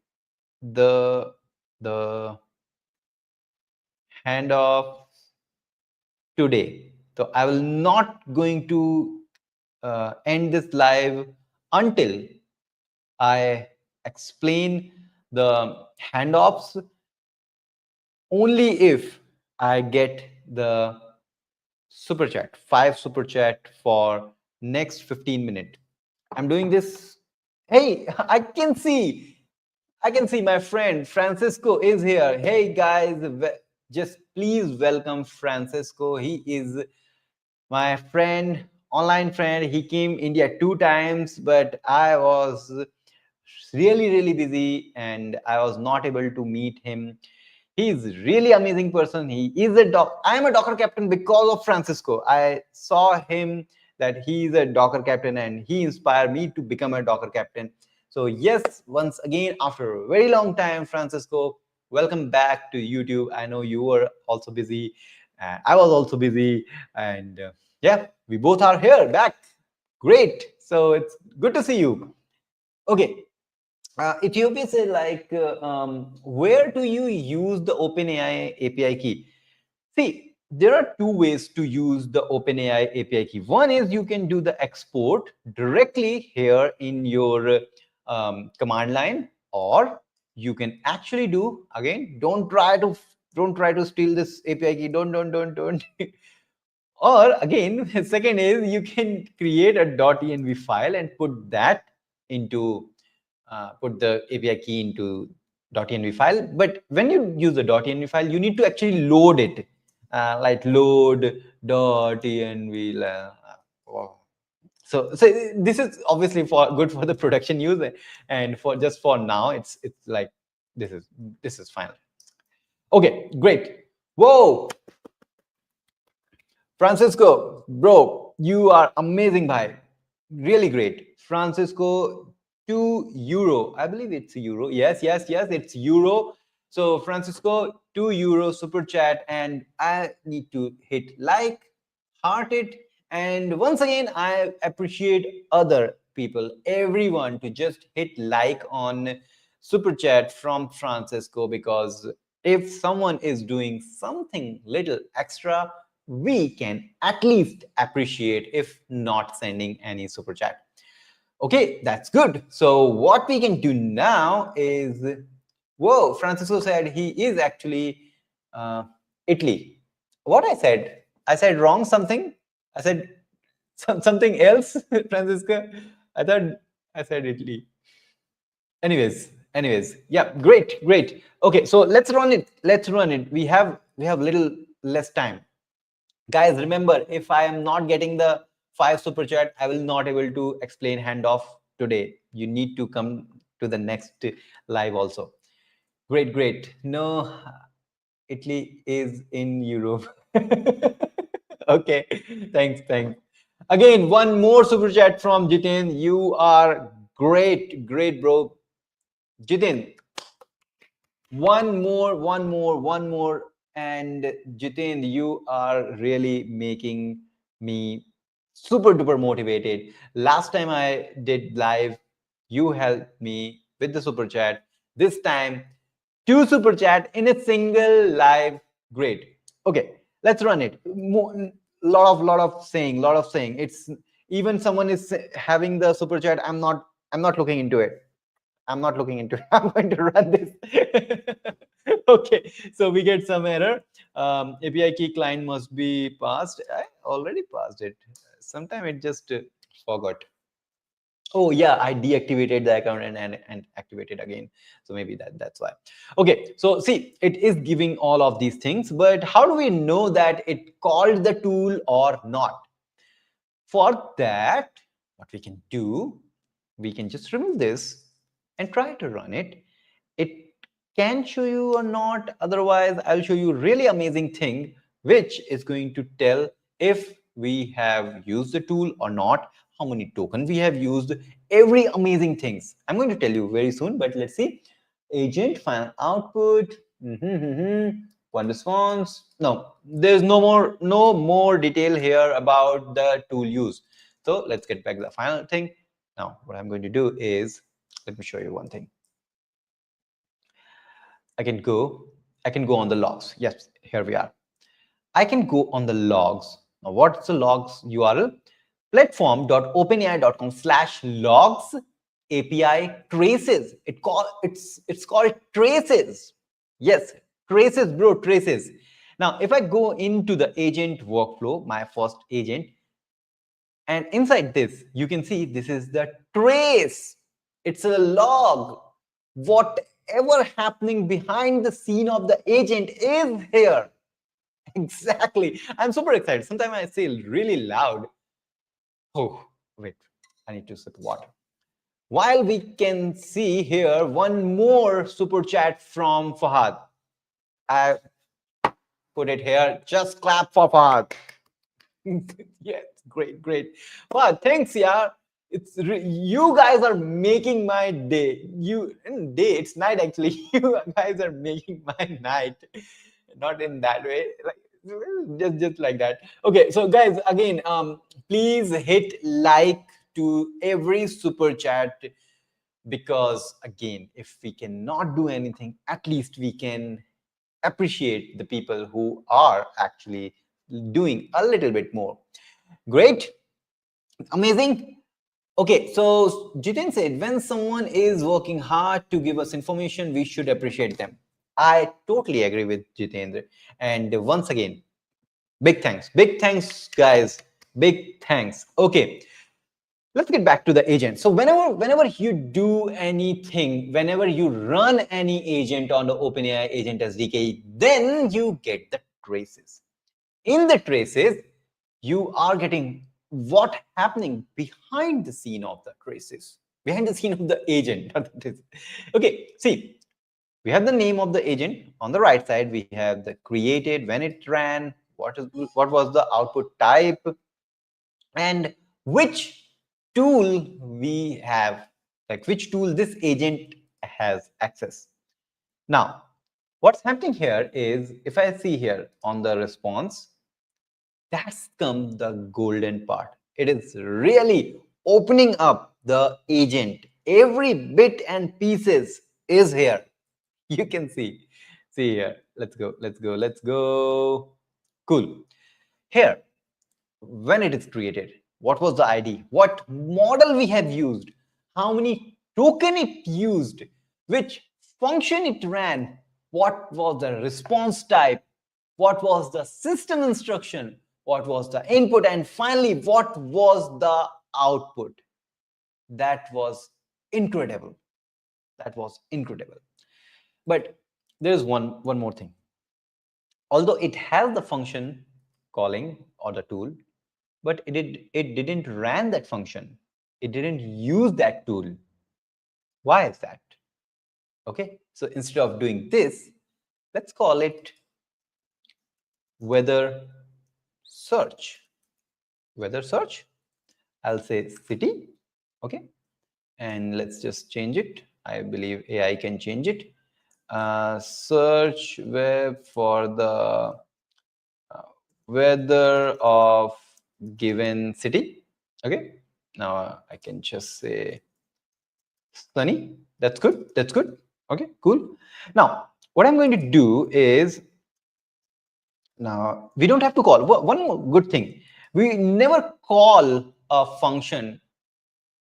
the handoff today. So I will not going to end this live until I explain the handoffs, only if I get the super chat, 5 super chat for next 15 minutes. I'm doing this. Hey, I can see my friend Francisco is here. Hey guys, just please welcome Francisco. He is my friend, online friend. He came India 2 times, but I was really busy and I was not able to meet him. He's really amazing person. He is a I am a Docker captain because of Francisco. I saw him that he is a Docker captain and he inspired me to become a Docker captain. So yes, once again, after a very long time, Francisco, welcome back to YouTube. I know you were also busy. I was also busy, and yeah, we both are here back. Great. So it's good to see you. Okay. Ethiopia said, like, where do you use the OpenAI API key? See, there are 2 ways to use the OpenAI API key. One is you can do the export directly here in your command line, or you can actually do, again, don't try to steal this API key. Don't. Or again, second is you can create a .env file and put that into put the API key into .env file. But when you use the .env file, you need to actually load it, like load .env. So this is obviously for good for the production use, and for just for now, it's like this is fine. Okay, great. Whoa, Francisco, bro, you are amazing, bhai. Really great. Francisco, €2. I believe it's euro. Yes, it's euro. So Francisco, €2 super chat, and I need to hit like, heart it, and once again, I appreciate other people, everyone, to just hit like on super chat from Francisco, because If someone is doing something little extra, we can at least appreciate, if not sending any super chat. Okay, that's good. So what we can do now is, whoa, Francisco said he is actually uh, Italy. What I said wrong something. I said something else, Francisco. I thought I said Italy. Anyways, yeah, great. Okay, so let's run it. We have little less time. Guys, remember, if I am not getting the 5 super chat, I will not able to explain handoff today. You need to come to the next live also. Great. No, Italy is in Europe. Okay, thanks. Again, one more super chat from Jitin. You are great, bro. Jitin, one more. And Jitin, you are really making me super duper motivated. Last time I did live, you helped me with the super chat. This time, 2 super chat in a single live. Great. Okay, let's run it. Lot of saying. It's even someone is having the super chat. I'm not looking into it. I'm not looking into it. I'm going to run this. Okay, so we get some error. API key client must be passed. I already passed it. Sometime it just forgot. Oh yeah, I deactivated the account and activated again. So maybe that's why. Okay, so see, it is giving all of these things, but how do we know that it called the tool or not? For that, what we can do, we can just remove this and try to run it. It can show you or not. Otherwise, I'll show you a really amazing thing, which is going to tell if we have used the tool or not, how many tokens we have used, every amazing things. I'm going to tell you very soon, but let's see. Agent, final output, one response. No, there's no more detail here about the tool use. So let's get back to the final thing. Now, what I'm going to do is, let me show you one thing. I can go on the logs. Yes, here we are. I can go on the logs. Now, what's the logs URL? Platform.openai.com/logs API traces. It's called traces. Yes, traces, bro, traces. Now, if I go into the agent workflow, my first agent, and inside this, you can see this is the trace. It's a log. Whatever happening behind the scene of the agent is here. Exactly. I'm super excited. Sometimes I say really loud. Oh, wait. I need to sip water. While we can see here one more super chat from Fahad. I put it here. Just clap for Fahad. Yes, great. Fahad, thanks, yeah. You guys are making my day. It's night actually. You guys are making my night. Not in that way, like just like that. Okay, so guys, again, please hit like to every super chat, because again, if we cannot do anything, at least we can appreciate the people who are actually doing a little bit more. Great, amazing. Okay, so Jitin said, when someone is working hard to give us information, we should appreciate them. I totally agree with Jitendra. And once again, big thanks, guys. Big thanks. Okay, let's get back to the agent. So whenever you do anything, whenever you run any agent on the OpenAI Agent SDK, then you get the traces. In the traces, you are getting what happening behind the scene of the traces, behind the scene of the agent. Okay, see, we have the name of the agent on the right side. We have the created, when it ran, what was the output type, and which tool we have, like which tool this agent has access. Now, what's happening here is, if I see here on the response, that's come the golden part. It is really opening up the agent. Every bit and pieces is here. You can see see here. Let's go, let's go, let's go. Cool. Here, when it is created, what was the ID, what model we have used, how many token it used, which function it ran, what was the response type, what was the system instruction, what was the input, and finally what was the output. That was incredible. That was incredible. But there's one more thing. Although it has the function calling or the tool, but it didn't ran that function. It didn't use that tool. Why is that? Okay, so instead of doing this, let's call it weather search. Weather search. I'll say city. Okay, and let's just change it. I believe AI can change it. Search web for the weather of given city. Okay, now I can just say sunny. That's good. That's good. Okay, cool. Now, what I'm going to do is, now we don't have to call. One more good thing, we never call a function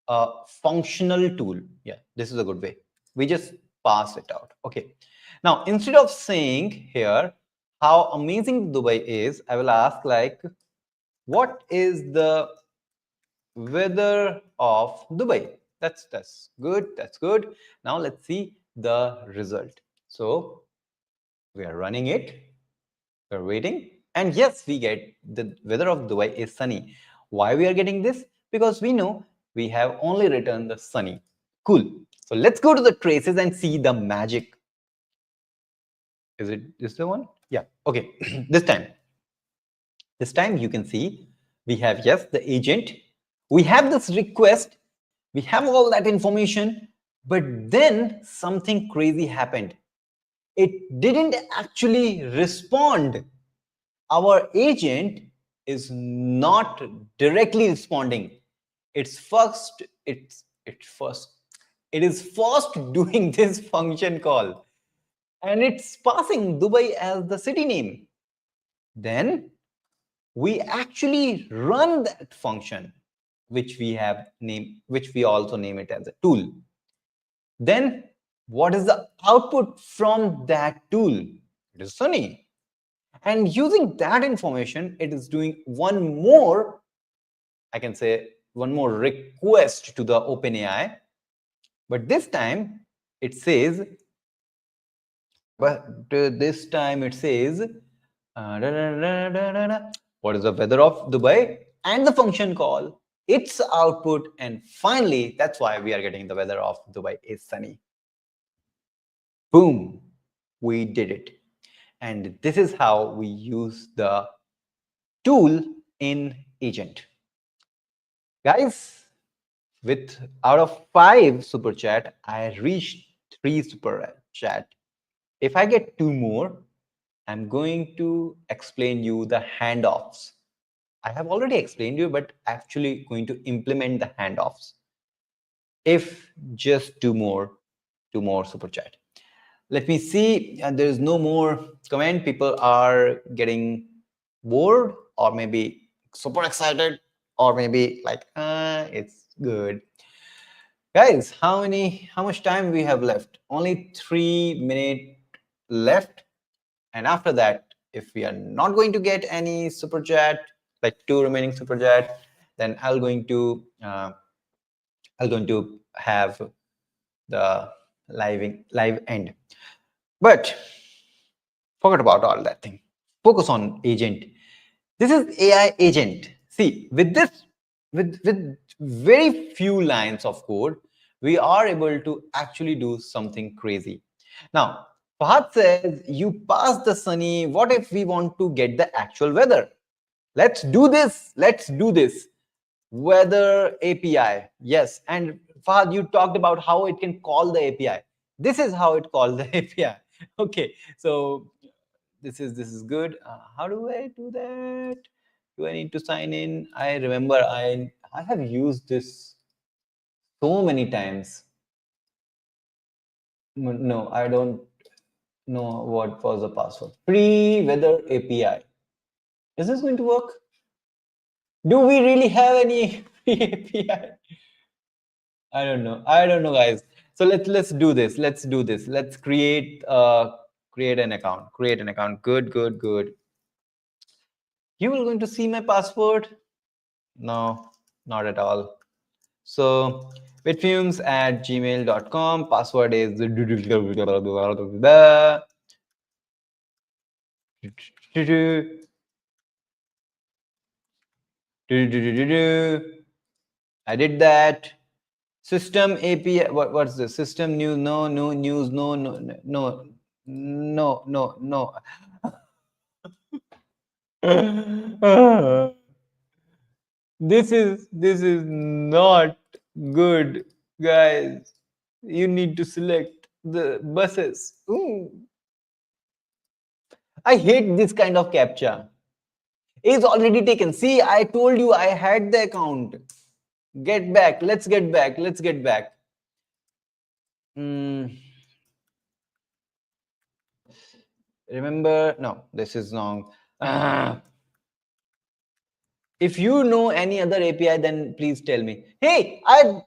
a functional tool. Yeah, this is a good way. We just pass it out. Okay. Now, instead of saying here how amazing Dubai is, I will ask like, what is the weather of Dubai? That's good. That's good. Now let's see the result. So we are running it. We're waiting, and yes, we get the weather of Dubai is sunny. Why we are getting this? Because we know we have only returned the sunny. Cool. So let's go to the traces and see the magic. Is it this the one? Yeah. Okay. This time you can see we have, yes, the agent. We have this request. We have all that information, but then something crazy happened. It didn't actually respond. Our agent is not directly responding. It is first doing this function call, and it's passing Dubai as the city name. Then we actually run that function, which we have named, which we also name it as a tool. Then what is the output from that tool? It is sunny. And using that information, it is doing one more, I can say, one more request to the OpenAI. But this time it says, what is the weather of Dubai, and the function call, its output, and finally, that's why we are getting the weather of Dubai is sunny. Boom, we did it. And this is how we use the tool in agent. Guys, with out of 5 super chat, I reached 3 super chat. If I get 2 more, I'm going to explain you the handoffs. I have already explained you, but actually going to implement the handoffs. If just 2 more super chat. Let me see. There is no more comment. People are getting bored, or maybe super excited, or maybe like, it's good. Guys, how much time we have left? Only 3 minutes left. And after that, if we are not going to get any super chat, like 2 remaining super chat, then I'm going to have the live end. But forget about all that thing. Focus on agent. This is AI agent. See, with this, with very few lines of code, we are able to actually do something crazy. Now, Fahad says, you passed the sunny. What if we want to get the actual weather? Let's do this. Let's do this. Weather API. Yes. And Fahad, you talked about how it can call the API. This is how it calls the API. Okay. So this is good. How do I do that? Do I need to sign in? I remember I have used this so many times. No, I don't. No, what was the password? Free weather API. Is this going to work? Do we really have any free API? I don't know. I don't know, guys. So let's do this. Let's do this. Let's create an account. Create an account. Good, good, good. You will going to see my password? No, not at all. So bitfumes@gmail.com. Password is I did that. System API. What's the system news? No, no news. No, no, no, no, no, no. This is not good, guys. You need to select the buses. Ooh. I hate this kind of captcha. It's already taken. See, I told you I had the account. Get back. Let's get back. Let's get back. Remember? No, this is wrong. If you know any other API, then please tell me. Hey, I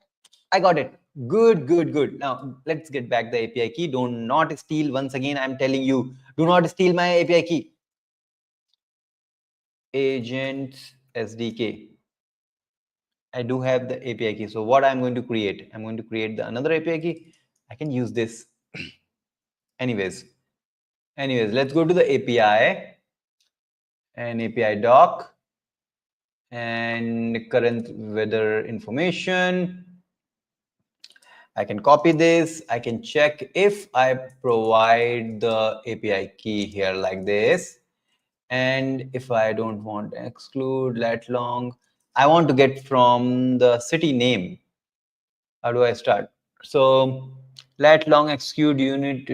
got it. Good, good, good. Now let's get back the API key. Do not steal. Once again, I'm telling you, do not steal my API key. Agents SDK. I do have the API key. So what I'm going to create? I'm going to create another API key. I can use this. Anyways, let's go to the API and API doc and current weather information. I can copy this. I can check if I provide the API key here like this. And if I don't want to exclude lat long, I want to get from the city name. How do I start? So lat long exclude unit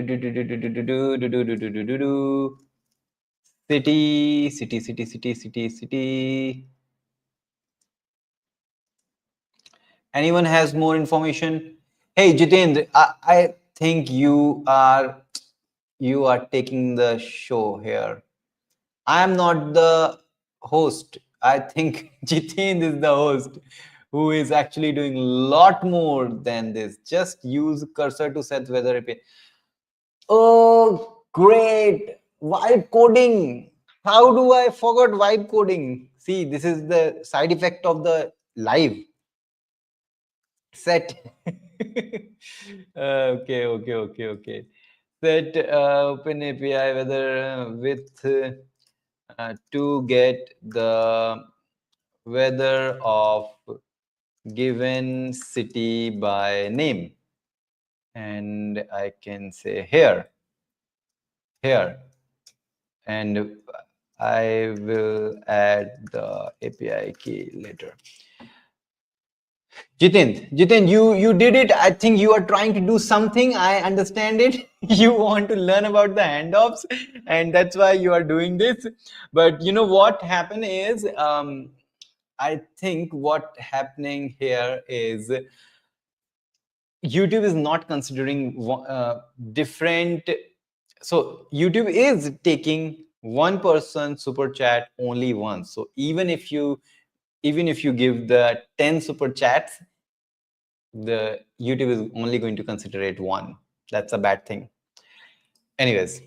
city. Anyone has more information? Hey Jitendra, I think you are taking the show here. I am not the host. I think Jitendra is the host who is actually doing a lot more than this. Just use cursor to set weather API. Oh, great. Vibe coding. How do I forget vibe coding? See, this is the side effect of the live set. Okay. Set open API whether to get the weather of given city by name, and I can say here, and I will add the API key later. Jitendra, you did it. I think you are trying to do something. I understand it. You want to learn about the handoffs, and that's why you are doing this. But you know what happened is, I think what happening here is YouTube is not considering different. So YouTube is taking one person super chat only once. So even if you give the 10 super chats, the YouTube is only going to consider it one. That's a bad thing. Anyways,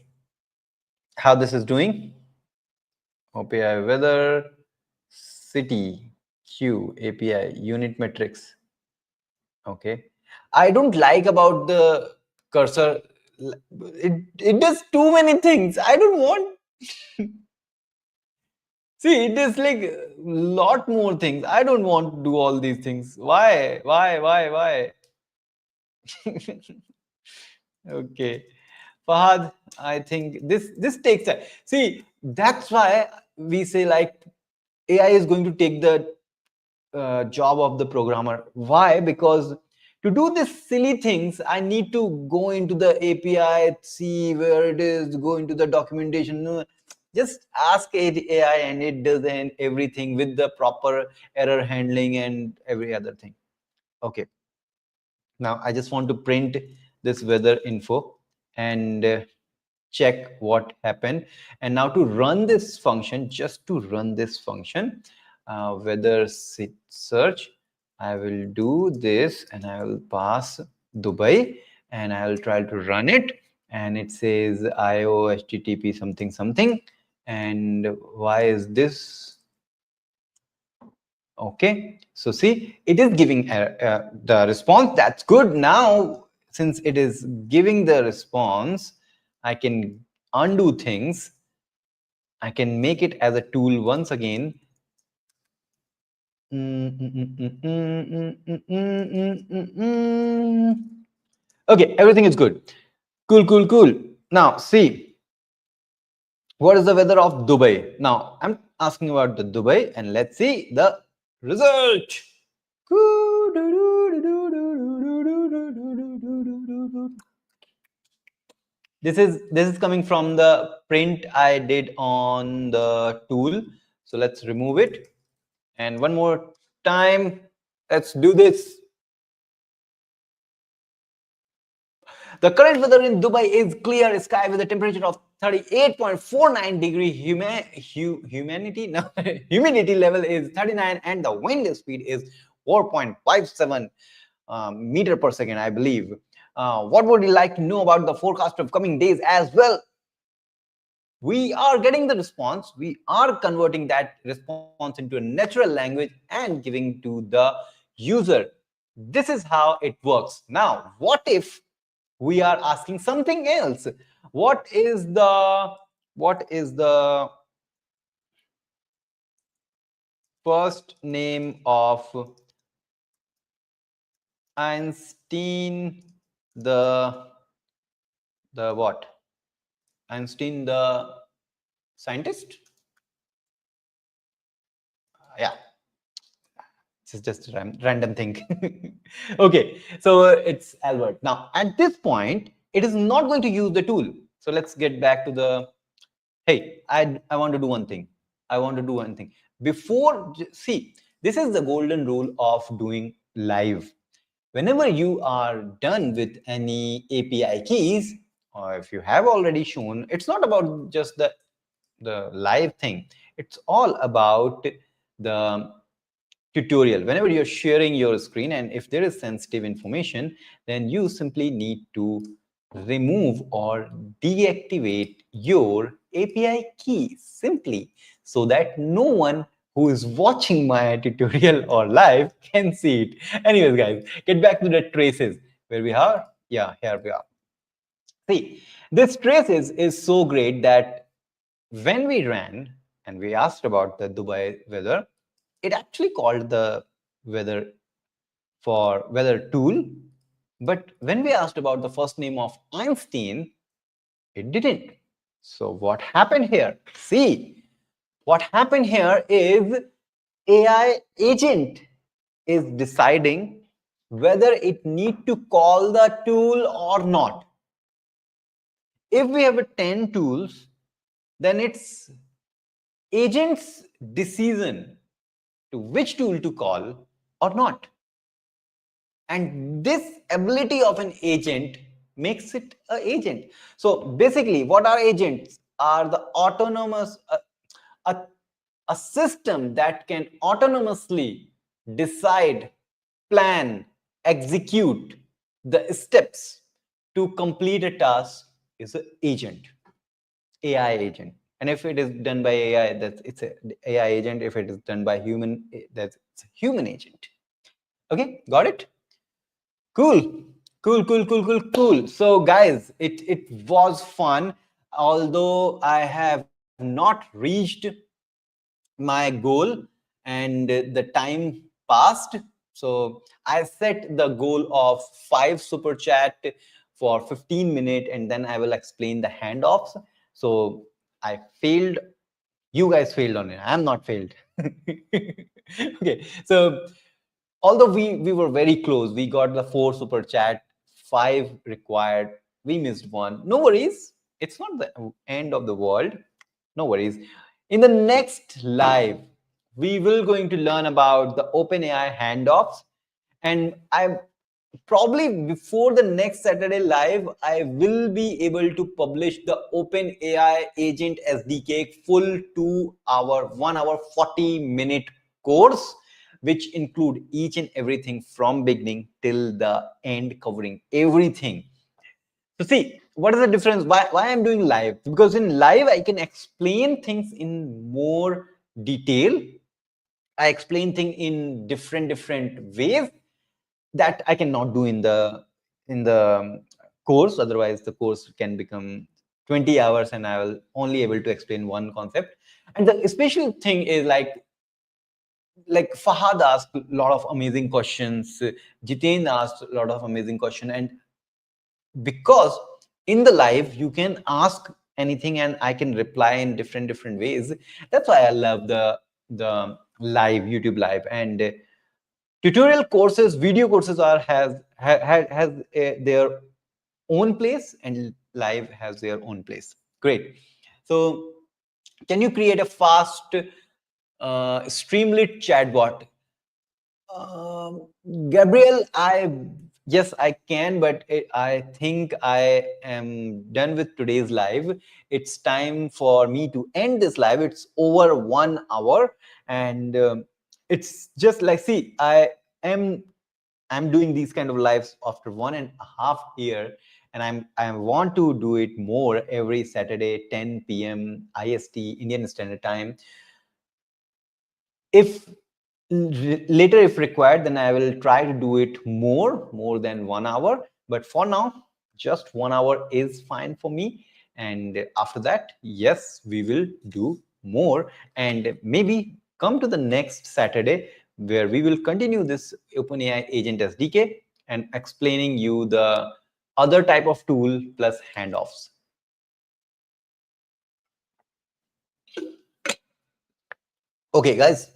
how this is doing? API weather, city, queue, API, unit metrics. Okay. I don't like about the cursor. It does too many things. I don't want. See, it is like a lot more things. I don't want to do all these things. Why? Okay. Fahad, I think this takes time. See, that's why we say like AI is going to take the job of the programmer. Why? Because to do these silly things, I need to go into the API, see where it is, go into the documentation. No, just ask AI and it does everything with the proper error handling and every other thing. Okay. Now I just want to print this weather info and check what happened. And now to run this function, just to run this function, weather search, I will do this and I will pass Dubai and I will try to run it, and it says IO HTTP something something. And why is this? Okay, so see, it is giving the response. That's good. Now, since it is giving the response, I can undo things. I can make it as a tool once again. Okay, everything is good. Cool, cool, cool. Now, see, what is the weather of Dubai? Now, I'm asking about the Dubai, and let's see the result. This is coming from the print I did on the tool. So let's remove it. And one more time, let's do this. The current weather in Dubai is clear sky with a temperature of 38.49 degree humidity level is 39, and the wind speed is 4.57 meter per second, I believe. What would you like to know about the forecast of coming days as well? We are getting the response. We are converting that response into a natural language and giving to the user. This is how it works. Now, what if we are asking something else? What is the first name of Einstein, the what? Einstein, the scientist? Yeah, it's just a random thing. Okay, so it's Albert. Now, at this point, it is not going to use the tool. So let's get back to the, hey, I want to do one thing. I want to do one thing. Before, see, this is the golden rule of doing live. Whenever you are done with any API keys, or if you have already shown, it's not about just the live thing. It's all about the tutorial. Whenever you're sharing your screen, and if there is sensitive information, then you simply need to remove or deactivate your API key simply, so that no one who is watching my tutorial or live can see it. Anyways, guys, get back to the traces where we are. Yeah, here we are. See, this traces is so great that when we ran and we asked about the Dubai weather, it actually called the weather for weather tool. But when we asked about the first name of Einstein, it didn't. So what happened here? See, what happened here is AI agent is deciding whether it need to call the tool or not. If we have 10 tools, then it's agent's decision to which tool to call or not. And this ability of an agent makes it an agent. So basically, what are agents? Are the autonomous, a system that can autonomously decide, plan, execute the steps to complete a task is an agent, AI agent. And if it is done by AI, that's it's a AI agent. If it is done by human, that's it's a human agent. Okay, got it? Cool. Cool, cool, cool, cool, cool. So guys, it was fun. Although I have not reached my goal and the time passed. So I set the goal of 5 super chat for 15 minutes, and then I will explain the handoffs. So I failed. You guys failed on it. I'm not failed. Okay. So although we were very close, we got the 4 super chat, 5 required, we missed one. No worries, it's not the end of the world. No worries. In the next live, we will going to learn about the OpenAI handoffs, and probably before the next Saturday live, I will be able to publish the OpenAI Agent SDK full 2 hour, 1 hour, 40-minute course, which include each and everything from beginning till the end, covering everything. So see, what is the difference? Why I'm doing live? Because in live, I can explain things in more detail. I explain things in different ways that I cannot do in the course. Otherwise, the course can become 20 hours, and I will only able to explain one concept. And the special thing is like Fahad asked a lot of amazing questions. Jiten asked a lot of amazing questions, and because in the live you can ask anything and I can reply in different ways. That's why I love the live YouTube live. And tutorial courses, video courses are has their own place, and live has their own place. Great. So can you create a fast streamlit chatbot? Um, Gabriel, yes, I can, but I think I am done with today's live. It's time for me to end this live. It's over 1 hour, and it's just like, see, am I'm doing these kind of lives after 1.5 years, and I want to do it more every Saturday, 10 p.m. IST, Indian Standard Time. If later, if required, then I will try to do it more than 1 hour. But for now, just 1 hour is fine for me. And after that, yes, we will do more, and maybe come to the next Saturday where we will continue this OpenAI Agent SDK and explaining you the other type of tool plus handoffs. Okay, guys,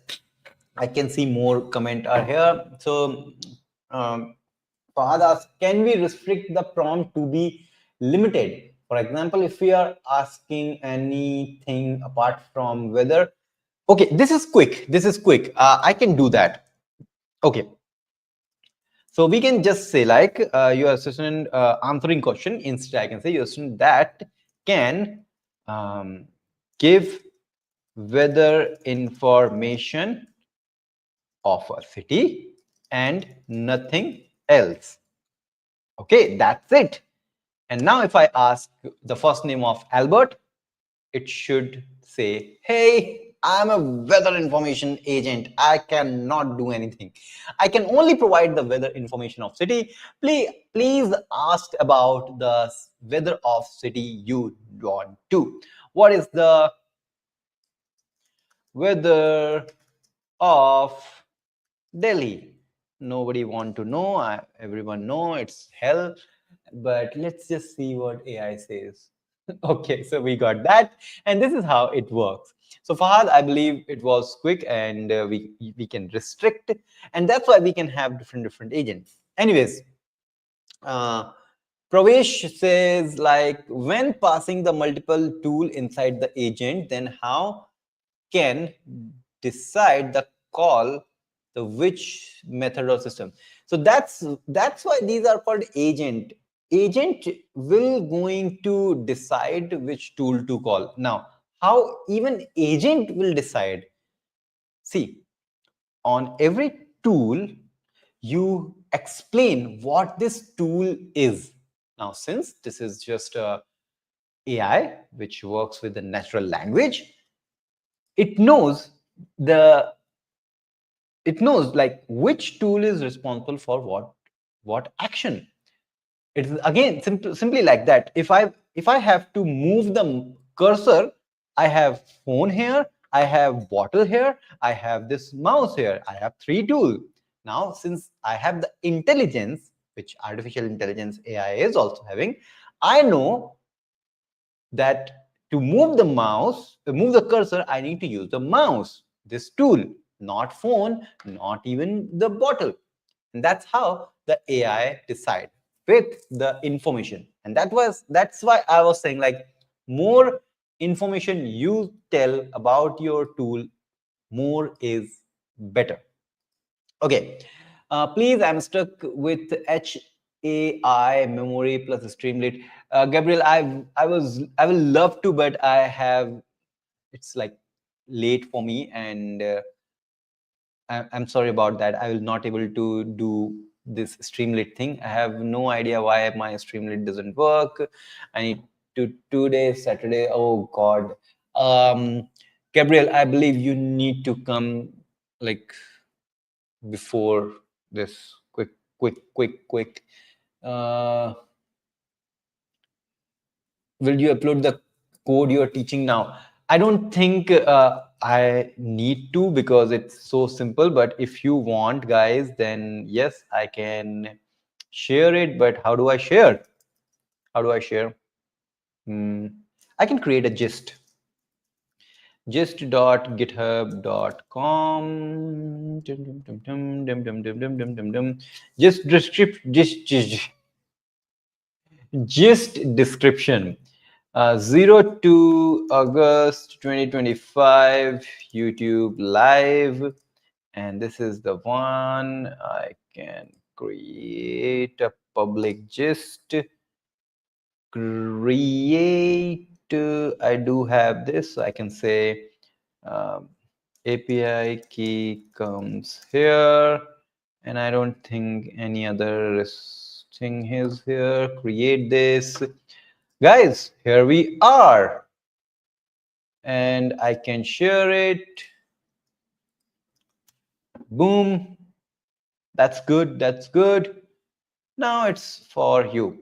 I can see more comment are here. So Fahad asks, can we restrict the prompt to be limited? For example, if we are asking anything apart from weather. Okay, this is quick. This is quick. I can do that. Okay. So we can just say like your assistant answering question. Instead, I can say your assistant that can give weather information of a city and nothing else. Okay, that's it. And now if I ask the first name of Albert, it should say, hey, I'm a weather information agent. I cannot do anything. I can only provide the weather information of city. Please ask about the weather of city you want to. What is the weather of Delhi? Nobody want to know. Everyone know it's hell. But let's just see what AI says. Okay, so we got that, and this is how it works. So Fahad, I believe it was quick, and we can restrict, and that's why we can have different agents. Anyways, Pravesh says like when passing the multiple tool inside the agent, then how can decide the call the which method or system? So that's why these are called agent. Agent will going to decide which tool to call. Now how even agent will decide? See, on every tool you explain what this tool is. Now since this is just a AI which works with the natural language, it knows the it knows like which tool is responsible for what action. It's again simply like that. If I have to move the cursor, I have phone here, I have bottle here, I have this mouse here, I have 3 tools. Now since I have the intelligence which artificial intelligence AI is also having, I know that to move the mouse, move the cursor, I need to use the mouse, this tool, not phone, not even the bottle. And that's how the AI decide with the information. And that's why I was saying like more information you tell about your tool, more is better. Okay. Please, I'm stuck with HAI memory plus Streamlit. Gabriel, I will love to, but I have, it's like late for me, and I'm sorry about that. I will not able to do this Streamlit thing. I have no idea why my Streamlit doesn't work. I need to today, Saturday. Oh God. Gabriel, I believe you need to come like before this. Quick. Uh, will you upload the code you're teaching now? I don't think I need to, because it's so simple. But if you want, guys, then yes, I can share it. But how do I share? How do I share? I can create a gist.github.com. Just description, gist description. 0 to August 2025 YouTube live, and this is the one. I can create a public gist. Create. I do have this. I can say API key comes here, and I don't think any other thing is here. Create this. Guys, here we are, and I can share it. Boom. That's good. That's good. Now it's for you.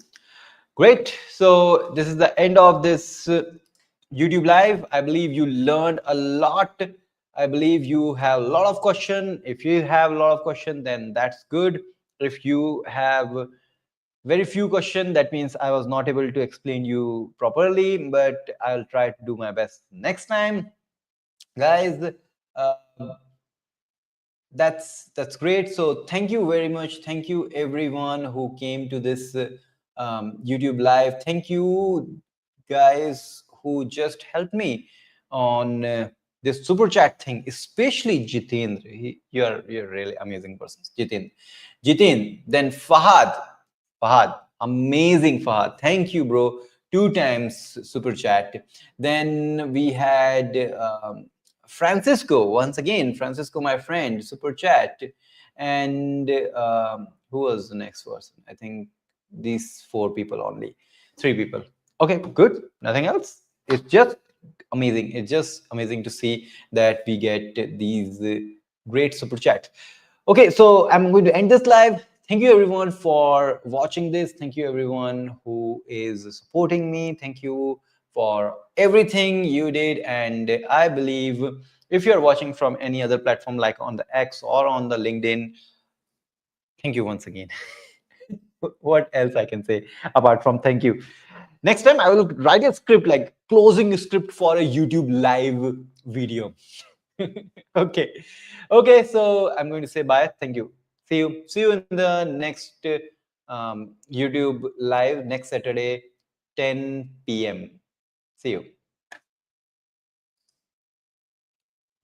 Great. So this is the end of this YouTube live. I believe you learned a lot. I believe you have a lot of questions. If you have a lot of questions, then that's good. If you have very few questions, that means I was not able to explain you properly, but I'll try to do my best next time. Guys, uh, that's great. So thank you very much. Thank you everyone who came to this YouTube live. Thank you guys who just helped me on this super chat thing, especially Jitendra. You're really amazing person, Jitin. Then Fahad, amazing Fahad. Thank you, bro. 2 times super chat. Then we had Francisco, once again, Francisco, my friend, super chat. And who was the next person? I think these 4 people only, 3 people. Okay, good. Nothing else. It's just amazing. It's just amazing to see that we get these great super chat. Okay, so I'm going to end this live. Thank you everyone for watching this. Thank you everyone who is supporting me. Thank you for everything you did. And I believe if you're watching from any other platform like on the X or on the LinkedIn, thank you once again. What else I can say apart from thank you? Next time I will write a script, like closing script for a YouTube live video. Okay, so I'm going to say bye. Thank you. See you in the next YouTube live next Saturday, 10 p.m. See you.